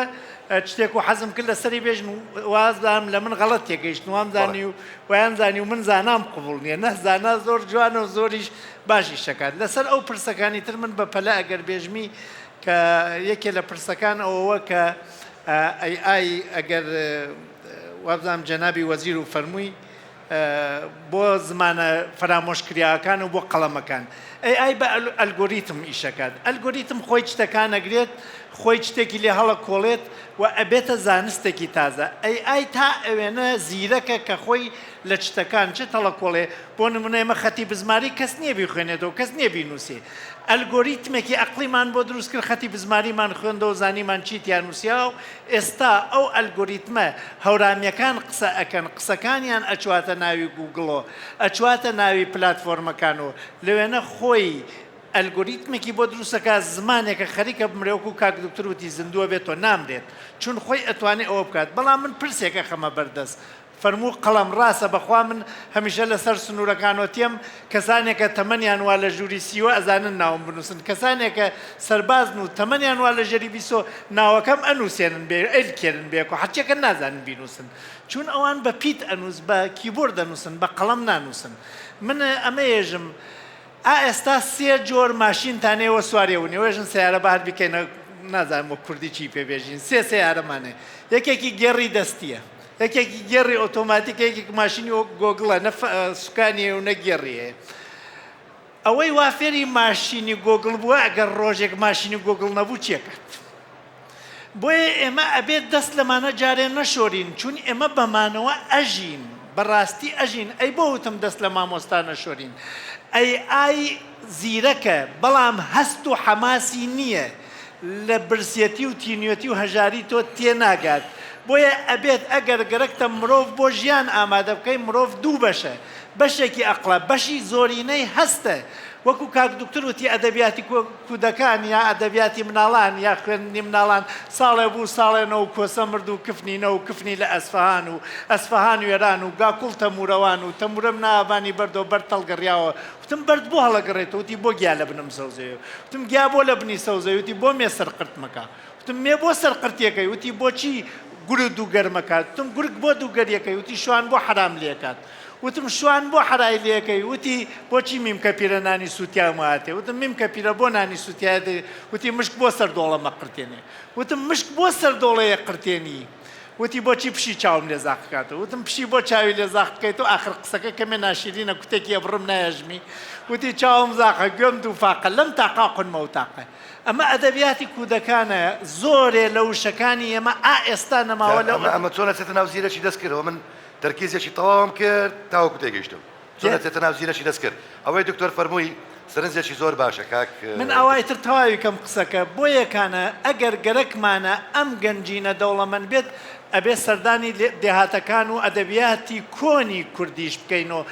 [SPEAKER 4] شتێک و حەزم کرد لەسەری بێژن وازدام لە من غەڵەت تێگەیشت وام زانی و ویان زانی و من زانام قبول نییە نەزانا زۆر جوانە و زۆریش باشی شەکات لەسەر ئەو پرسەکانی تر من بە پەلە ئەگەر بێژمی کە یەکێ لە پرسەکان ئەوەوە کە AI ئەگەر وابزانام جەنابی وەزیر و فەرمووی بۆ زمانە فرامۆشکریاکان و بۆ قەڵەمەکان AI بە ئەلگۆریتم ئیشەکات ئەلگۆریتم خۆی شتەکان ئەگرێت خۆی شتێکی لێ هەڵە کۆڵێت و ئەبێتە زانستێکی تازە AI تا ئەوێنە زیرەکە کە خۆی لە شتەکان چ هەڵە کۆڵێ بۆ نمونە ئێمە خەتی بزماری کەس نییە بیخوێنێتەوە کەس نییە بینووسێ ئەلگۆریتمێکی عەقلیمان بۆ دروست کرد خەتی بزماریمان خوێندەوە زانیمان چیتیان نووسیا و ئێستا ئەو ئەلگۆریتمە هەورامیەکان قسە ئەکەن قسەکانیان ئەچواتە ناوی گوگڵۆ ئەچواتە ناوی پلاتفۆرمەکانەوە لەوێنە خۆی ئەلگۆریتمێکی بۆ دروستەکە زمانێکە خەریکە بمرێوەکو کاک دکتۆروتی زیندووە بێتەوە نامرێت چون خۆی ئەتوانێت ئەوە بکات بەڵام من پرسێکە خەمە بەردەست فەرموو قەڵەم ڕاستە بەخوا من هەمیشە لەسەر سنوورەکانەوە تێم کەسانێکە تەمەنیان وا لە ژووری سیوە ئەزانن ناوم بنووسن کەسانێکە سەربازن و تەمەنیان وا لە ژەری بیسۆ ناوەکەم ئەنووسێنن بێ ئەلکێنن بێک و حەچێکە نازانن بینووسن چون ئەوان بە پیت ئەنووس بە کیبۆرد دەنووسن بە قەڵەم نانووسن من ئەمە ێژم ئێستا سێ جۆر ماشینتانەوە سوارێون ێژن سیارە بەهار بکەینە نازانم وە کوردی چی پێبێژین سێ سیارەمانێ یەکێکی گێڕی دەستیە یەکێکی گێڕی ئۆتۆماتیک یەکێک ماشینی گۆگڵە سوکانی و نەگێڕیە ئەوەی وا فێری ماشینی گۆگڵ بووە ئەگەر ڕۆژێک ماشینی گۆگڵ نەبوو چێکات بۆیە ئێمە ئەبێت دەست لەمانە جارێ نەشۆرین چون ئێمە بەمانەوە ئەژین بەڕاستی ئەژین ئەی بۆ وتم دەست لە مامۆستا نەشۆرین AI زیرەکە بەڵام هەست و حەماسی نییە لە برسێتی و تینوێتی و هەژاری تۆ تێناگات بۆیە ئەبێت ئەگەر گەرەکتە مرۆڤ بۆ ژیان ئامادە بکەی مرۆڤ دوو بەشە بەشێکی ئەقڵە بەشی زۆرینەی هەستە وەکو کاک دکتۆر وتی ئەدەبیاتی کودەکان یا ئەدەبیاتی مناڵان یا خوێندنی مناڵان ساڵێ بوو ساڵێنەوە و کۆسە مرد و کفنینە و کفنی لە ئەسفەهان و ئەسفەهان وێران و گاکوڵ تەمورەوان و تەمورەم ناوانی بەردەوە بەر تەڵگەڕیاوە وتم بەرد بۆ هەڵەگەڕێتەوە وتی بۆ گیا لە بنم سەوزەیە وتم گیا بۆ لە بنی سەوزەی وتی بۆ مێسەر قرت مەکە وتم مێ بۆ سەرقرتیەکەی وتی بۆچی گورد و گەرمەکات وتم گورگ بۆ دووگەریەکەی وتی شوان بۆ حرام لێکات وتم شوان بۆ حرای لێەکەی وتی بۆچی میمکە پیرە نانی سووتیان واتێ وتم میمکە پیرە بۆ نانی سووتیادێ وتی مشک بۆ سەر دۆڵەمە قرتێنێ وتم مشک بۆ سەر دۆڵەیە قرتێنی وتی بۆچی پشی چاوم لێ زاق بکاتەوە وتم پشی بۆ چاوی لێ زاق بکەیت و آخر قسەکە کەمێ ناشرینە کوتێکی بڕم نایەژمی وتی چاوم زاقە گوێم دوو فاقە لەم تاقا قونمە و تاقە ئەمە ئەدەبیاتی کودەکانە زۆرێ لە وشەکانی ئێمە ئێستا نەماوە لەو
[SPEAKER 3] ئەمە چۆن ئەچێتە ناو زیرەکی دەستکردەوە من تەرکیزێکی تەواوم کرد تاوەکو تێگەیشتم چۆن ئەچێتە ناو زیرەکی دەستکرد ئەوەی دکتۆر فەرمووی سەرنجێکی زۆر باشە کاک
[SPEAKER 4] من ئەوای تر تەواوی کەم قسەکە بۆ یەکانە ئەگەر گەرەکمانە ئەم گەنجینە دەوڵەمەند بێت ئەبێ سەردانی دێهاتەکان و ئەدەبیاتی کۆنی کوردیش بکەینەوە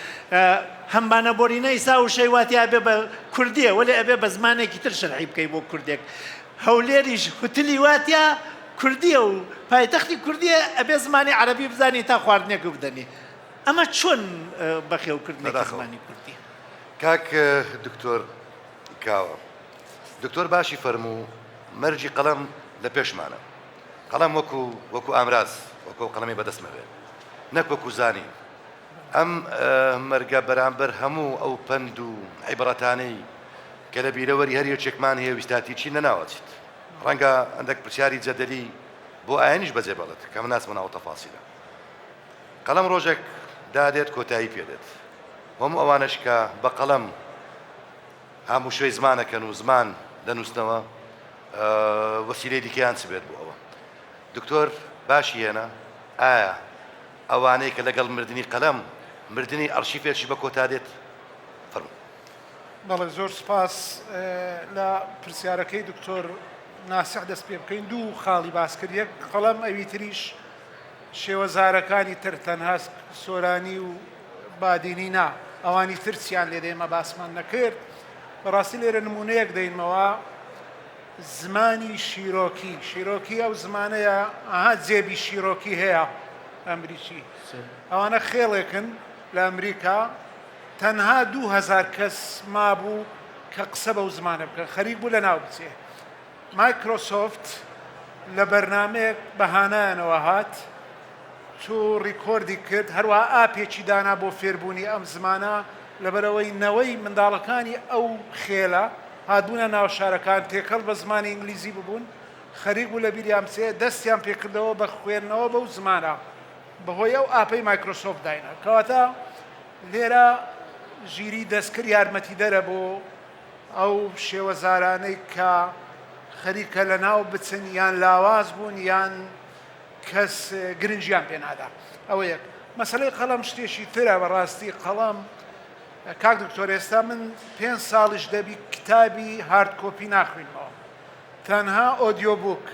[SPEAKER 4] هەمبانە بۆرینەی سا و شەیواتی ئەبێ بە کوردیە وەلێ ئەبێ بە زمانێکی تر شەرعی بکەی بۆ کوردێک هەولێریش هوتلی واتیا کوردیە و پایتەختی کوردیە ئەبێ زمانی عەرەبی بزانی تا خواردنێک بدەنی ئەمە چۆن بەخێوکردنێکی زمانی کوردی
[SPEAKER 3] کاک دکتۆر کاوە دکتۆر باشی فەرموو مەرجی قەڵەم لە پێشمانە قەڵەم وەکو ئامراز وەکو قەڵەمی بەدەستمەوێت نەک وەکو زانی ئەم مەرگە بەرامبەر هەموو ئەو پەند و عیبرەتانەی کە لە بیرەوەری هەر یەکێکمان هەیە ویستاتی چی نەناوەچیت ڕەنگە ئەندێک پرسیاری جەدەلی بۆ ئاینیش بەجێ بەڵێت کە من ناسمە ناو تەفاسیلە قەڵەم ڕۆژێک دادێت کۆتایی پێدێت هەموو ئەوانش کە بە قەڵەم هەموو شوێی زمانەکەن و زمان دەنووسنەوە وەسیلەی دیکەیان چ بێت بۆ ئەوە دکتۆر باشی هێنا ئایا ئەوانەی کە لەگەڵ مردنی قەلەم مردنی ئەرشیفێکی بە کۆتا دێت فەرموو
[SPEAKER 5] بەڵێ زۆر سپاس لە پرسیارەکەی دکتۆر ناسیح دەست پێ بکەین دوو خاڵی باس کرد یەک قەڵەم ئەوی تریش شێوەزارەکانی تر تەنها سۆرانی و بادینی نا ئەوانی ترسیان لێ دێمە باسمان نەکرد بەڕاستی لێرە نمونەیەک دەینمەوە زمانی شیرۆکی ئەو زمانەیە ئاها جێبی شیرۆکی هەیە ئەمریکی ئەوانە خێڵێکن لە ئەمریکا تەنها 2000 کەس مابوو کە قسە بەو زمانە بکەن خەریک بوو لە ناو بچێ مایکرۆسۆفت لە بەرنامەیەک بەهانایانەوە هات تو ڕیکۆردی کرد هەروە ئاپێکی دانا بۆ فێربوونی ئەم زمانە لەبەرەوەی نەوەی منداڵەکانی ئەو خێلە هاتبوونە ناو شارەکان تێکەڵ بە زمانی ئینگلیزی ببوون خەریک بوو لە بیریان بچێ دەستیان پێکردەوە بە خوێندنەوە بەو زمانە بەهۆی ئەو ئاپەی مایکرۆسۆفت داینە کەواتە لێرە ژیری دەستکرد یارمەتی دەرە بۆ ئەو شێوەزارانەی کە خەریکە لە ناو بچن یان لاواز بوون یان کەس گرنجیان پێ نادا ئەوە یەک مەسەلەی قەڵەم شتێکی ترە بەڕاستی قەڵەم کاک دکتۆر ئێستا من 5 ساڵش دەبی کتابی هارد کۆپی ناخوێنمەوە تەنها ئۆدیۆ بوک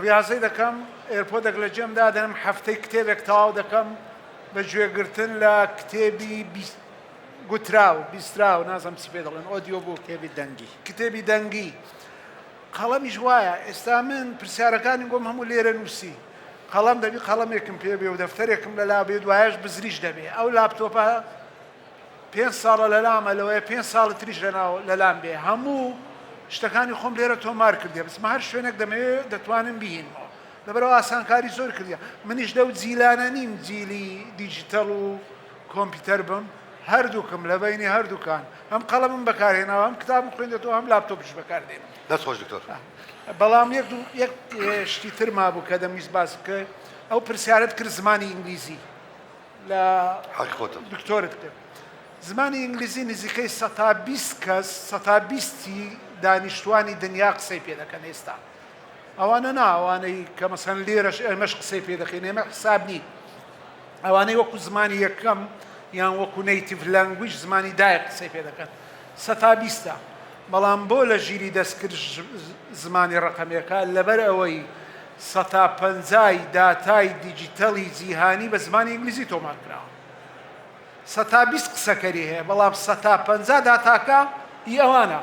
[SPEAKER 5] ڕاضی دەکەم ئێرپۆدێک لە جێمدا دەنم هەفتەی کتێبێک تەواو دەکەم بە گوێگرتن لە کتێبی گوتراو بیستراو نازم چی پێ دەڵێن ئۆدیۆ بوک کتێبی دەنگی قەڵەمیش وایە ئێستا من پرسیارەکانی گۆم هەموو لێرە نووسی قەڵەم دەبی قەڵەمێکم پێ بێ و دەفتەرێکم لەلا بێ دوایش بزریش دەبێ ئەو لاپتۆپە 5 ساڵە لەلامە لەوەیە 5 ساڵی تریش لەلام بێ هەموو شتەکانی خۆم لێرە تۆمار کردێ بسمە هەر شوێنێک دەمەوێت دەتوانم بهینەوە لەبەرەوە ئاسانکاری زۆر کردی منیش دەو جیلانە نیم جیلی دیجیتەڵ و کۆمپیوتەر بم هەردووکم لە بینی هەردووکان هەم قەڵەمم بەکارهێناوە هەم کتابم خوێندێتەوە هەم لاپتۆپش بەکاردێنم
[SPEAKER 3] دەست خۆش دکتۆر
[SPEAKER 5] بەڵام یەک شتی تر مابوو کە دەمویست باس بکە ئەو پرسیارت کرد زمانی ئینگلیزی لە دکتۆرت کرد زمانی ئینگلیزی نزیکەی 120 کەس 120 دانیشتوانی دنیا قسەی پێ دەکەن ئێستا ئەوانە نا ئەوانەی کە مەسەن لێرەش ئێمەش قسەی پێ دەکەین ئێمە حساب نین ئەوانەی وەکو زمانی یەکەم یان وەکو نەیتیڤ لەنگویج زمانی دایە قسەی پێ دەکەن 120 بەڵام بۆ لە ژیری دەستکرد زمانی ڕقەمەکە لەبەر ئەوەی 150 داتای دیجیتەڵی جیهانی بە زمانی ئینگلیزی تۆمار کراوە 120 قسەکەری هەیە بەڵام 150 داتاکە ئی ئەوانە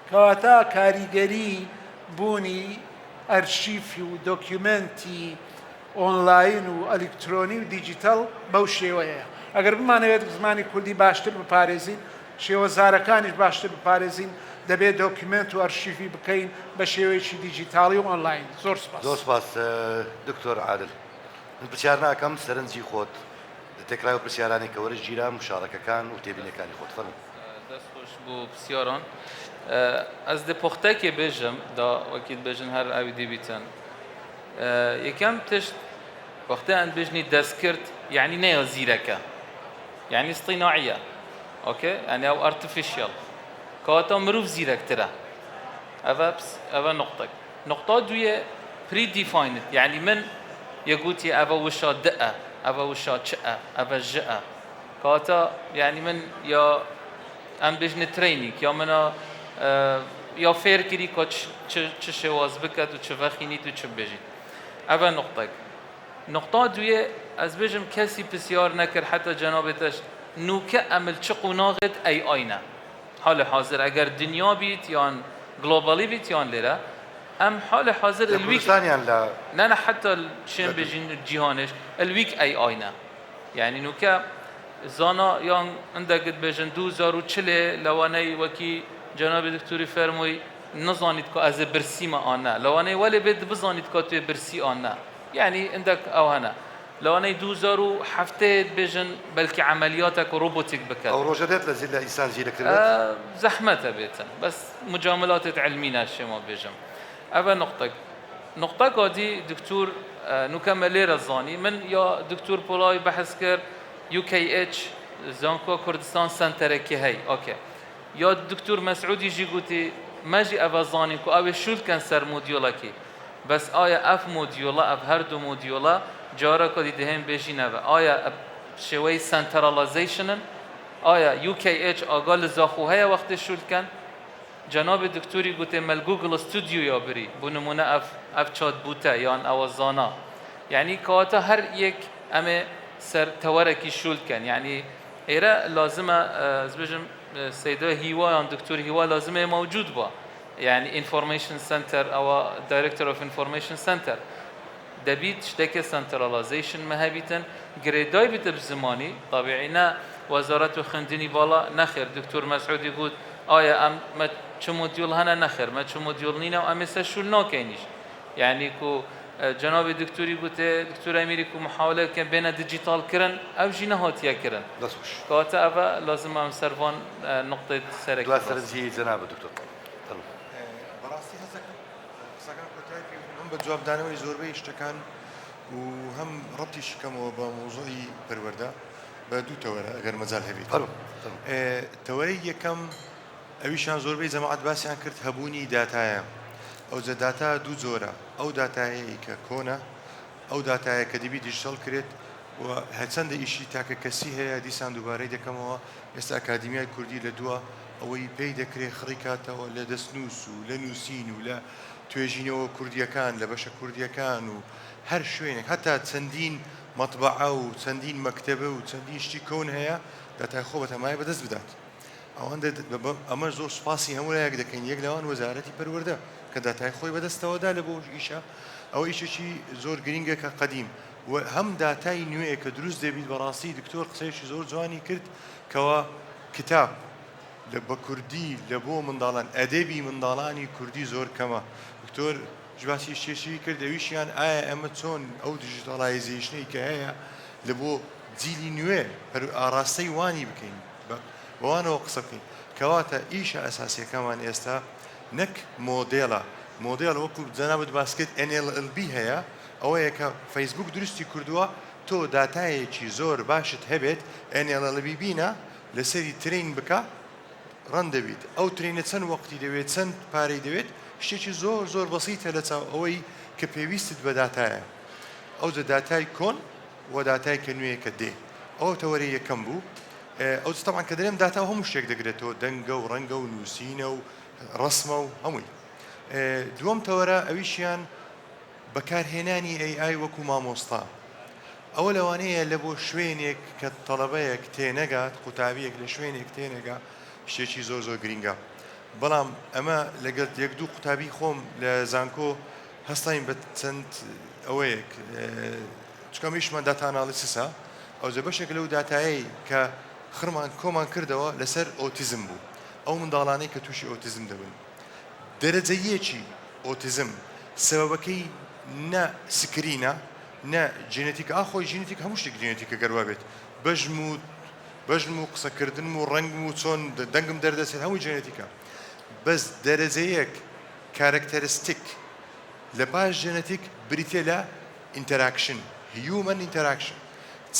[SPEAKER 5] کەواتە کاریگەری بوونی ئەرشیفی و دۆکیومنتی ئۆنلاین و ئەلکترۆنی و دیجیتەڵ بەو شێوەیە ئەگەر بمانەوێت زمانی کوردی باشتر بپارێزین شێوەزارەکانیش باشتر بپارێزین دەبێت دۆکیمنت و ئەرشیفی بکەین بە شێوەیەکی دیجیتاڵی و ئۆنلاین. زۆر سپاس.
[SPEAKER 3] زۆر سپاس دکتۆر عادل. من پرسیار ناکەم سەرنجی خۆت تێکرای و پرسیارانی کە وەرە گیرا مشارەکەکان و تێبینەکانی خۆت فەرموو.
[SPEAKER 6] دەست خۆش بۆ پرسیاران. ئەس دە پۆختەکێ بێژم دا وەکیل بێژن هەر ئاوی دەبیتن. یەکەم تشت وەختە ئەن بێژنی دەستکرد یعنی نەیە زیرەکە. یعنی اصطناعیە. اوكي يعني او artificial كواتا مروف زيرك ترى افا نقطة دوية predefined يعني من يقولتي افا وشا دقة افا وشا شقة افا جقة كواتا يعني من يا ام بيجن ترينينج يا منا يا فير كري كو تشواز بكت وتشفخينيت وتشبجيت افا نقطة دوية از بيجم كسي بسيار نكر حتى جنابتش نوکه عمل چق و ناقد ای آینه حال حاضر اگر دنیا بیت یا گلوبالی بیت یا لیره ام حال حاضر الویک نه حتی چین بجین جهانش الویک ای آینه یعنی نوکه زانا یا اندگت بجن 2040 لوانه وکی جناب دکتوری فرموی نزانید که از برسی ما آنه لوانه ولی بد بزانید که توی برسی آنه یعنی اندک اوهنه لو أنا 2007 بيجن بلكي عملياتك وروبوتك بكذا
[SPEAKER 3] أو روجدات لزيل إنسان زيلك
[SPEAKER 6] زحمتها بيتن بس مجاملات علمينا الشيء ما بيجم أبا نقطة قادي دكتور نكمل رزاني من يا دكتور بولاي بحث كر UKH زانكو كردستان سنتر كي هي أوكي يا دكتور مسعود يجي قلتي ماجي أبا زاني كو أبي شو الكنسر موديولكي بس آية اف موديولا اف هر دو موديولا جارا کدی دهیم بشینه و آیا شوی سنترالایزیشن آیا UKH آگال زاخوهای وقت شول کن جناب دکتوری گوته مل گوگل استودیو یا بری بو نمونه اف چات بوته یا اوازانا یعنی کاتا هر یک ام سر تورکی شول کن یعنی ایره لازمه از بجم سیده هیوا یا دکتور هیوا لازمه موجود با يعني information center أو director of information center دبيت شتك centralization مهابيتن جريداي بيت بزماني طبيعينا وزارة خندني بالا نخير دكتور مسعود يقول آية أم ما شو موديول هنا نخير ما شو موديول نينا وأمسا شو ناكينيش يعني كو جناب دكتور يقول دكتور أميري كو محاولة كان بين ديجيتال كرن أو جينهاتيا كرن كاتا أبا لازم أم سرفان نقطة سرك
[SPEAKER 3] دواسر زي جناب دكتور
[SPEAKER 7] بە جوابدانەوەی زۆربەی شتەکان و هەم ڕەتی شکەمەوە بە مۆزوعی پەروەردە بە دوو تەوەرە ئەگەر مەجال هەبێت تەوەرەی یەکەم ئەویشان زۆربەی جەماعەت باسییان کرد هەبوونی داتایە ئەو جە داتا دوو جۆرە ئەو داتایەی کە کۆنە ئەو داتایە کە دەبی دیژیتال کرێت و هەچەندە ئیشی تاکە کەسی هەیە دیسان دووبارەی دەکەمەوە ئێستا ئەکادیمیای کوردی لە دووە ئەوەی پێی دەکرێت خڕیکاتەوە لە دەستنووس و لە نووسین و لە توێژینەوە کوردیەکان لە بەشە کوردیەکان و هەر شوێنێک هەتا چەندین مەطبعە و چەندین مەکتەبە و چەندین شتی کۆن هەیە داتای خۆ بە تەمایە بەدەست بدات ئەوەندە ئەمە زۆر سوپاسی هەموو لایەک دەکەین یەک لەوان وەزارەتی پەروەردە کە داتای خۆی بەدەستەوەدا لە بۆ ئیشە ئەوە ئیشێکی زۆر گرینگە کە قەدیم و هەم داتای نوێ کە دروست دەبیت بەڕاستی دکتۆر قسەیەکی زۆر جوانی کرد کەوە کتاب لە بە کوردی لە بۆ منداڵان ئەدەبی منداڵانی کوردی زۆر کەمە دکتۆر جواسی شێشی کرد ئەویشیان ئایا ئەمە چۆن ئەو دیژیتاڵایزیشنەی کە هەیە لە بۆ جیلی نوێ ئاراستەی وانی بکەین بەوانەوە قسە بکەین کەواتە ئیشە ئەساسیەکەمان ئێستا نەک مۆدێڵ وەکو جەنابەت باسکت NLLB هەیە ئەوەیە کە فەیسبوک دروستی کردووە تۆ داتایەکی زۆر باشت هەبێت NLLB بینە لەسەری ترین بکە ڕەن دەبێت ئەو ترینە چەند وەقتی دەوێت چەند پارەی دەوێت شتێکی زۆر زۆر بەسیتە لە چاو ئەوەی کە پێویستت بە داتایە ئەو جە داتای کۆن و داتای کە نوێیەکە دێ ئەو تەوەری یەکەم بوو ئەو تەمان کە دەرێم داتا هەموو شتێک دەگرێتەوە دەنگە و ڕەنگە و نووسینە و ڕسمە و هەمووی دووەم تەوەرە ئەویشیان بەکارهێنانی AI وەکو مامۆستا ئەوە لەوانەیە لە بۆ شوێنێک کە تەڵەبەیەک تێنەگات قوتابیەک لە شوێنێک تێنەگا شتێکی زۆر زۆر گرینگە بەڵام ئەمە لەگەڵ یەک دوو قوتابی خۆم لە زانکۆ هەستاین بە چەند ئەوەیەک چکەمیشمان داتانالیسیسە ئەو جە بەشێک لەو داتایی کە خڕمان کۆمان کردەوە لەسەر ئۆتیزم بوو ئەو منداڵانەی کە تووشی ئۆتیزم دەبن دەرەجەیەکی ئۆتیزم سببەکەی نە سکرینە نە جێنێتیک ئاخۆی ژینێتیک هەموو شتێک جێنێتیکە گەروا بێت بەژم و قسەکردن و ڕەنگم و چۆن دەنگم دەردەسێت هەمووی جێنێتیکە بەس دەرەجەیەک کارکتەرستیک لە پاش جێنێتیک بریتێ لە ئینتەراکشن هیومەن ئینتەراکشن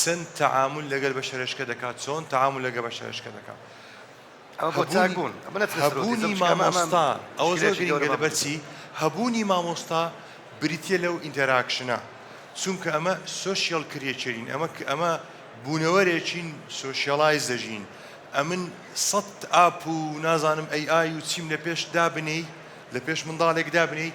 [SPEAKER 7] چەند تەعامل لەگەل بە شەرشکە دەکات چۆن تەعامل لەگەڵ بە شەرشکە دەکات هەبوونی مامۆستا ئەوە زۆر گرنگە لەبەرچی هەبوونی مامۆستا بریتێ لەو ئینتەراکشنە چونکە ئەمە سۆشیال کریەچەرین ئەمە بوونەوەرێکین سۆشیاڵایز دەژین ئەمن سەد ئاپ و نازانم ئەی و چیم لە پێش دابنەی لە پێش منداڵێک دابنەی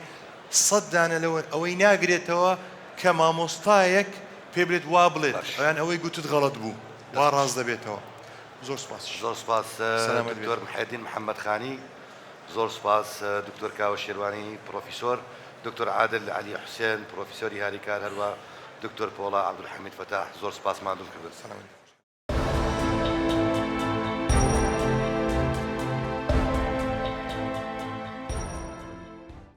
[SPEAKER 7] سەد دانە لەوە ئەوەی ناگرێتەوە کە مامۆستایەک پێ بێت وا بڵێت ئەیان ئەوەی گوتت غەڵەت بوو وا ڕاست دەبێتەوە زۆر سپاس
[SPEAKER 3] زۆر سپاس دکتۆر محەدین محەممەد خانی زۆر سپاس دکتۆر کاوە شێروانی پرۆفیسۆر دکتۆر عادل علی حوسێن پرۆفیسۆری هاریکار هەروە دکتۆر پۆڵا عەبدولحەمید فەتاح زۆر سپاس مادوم کردن.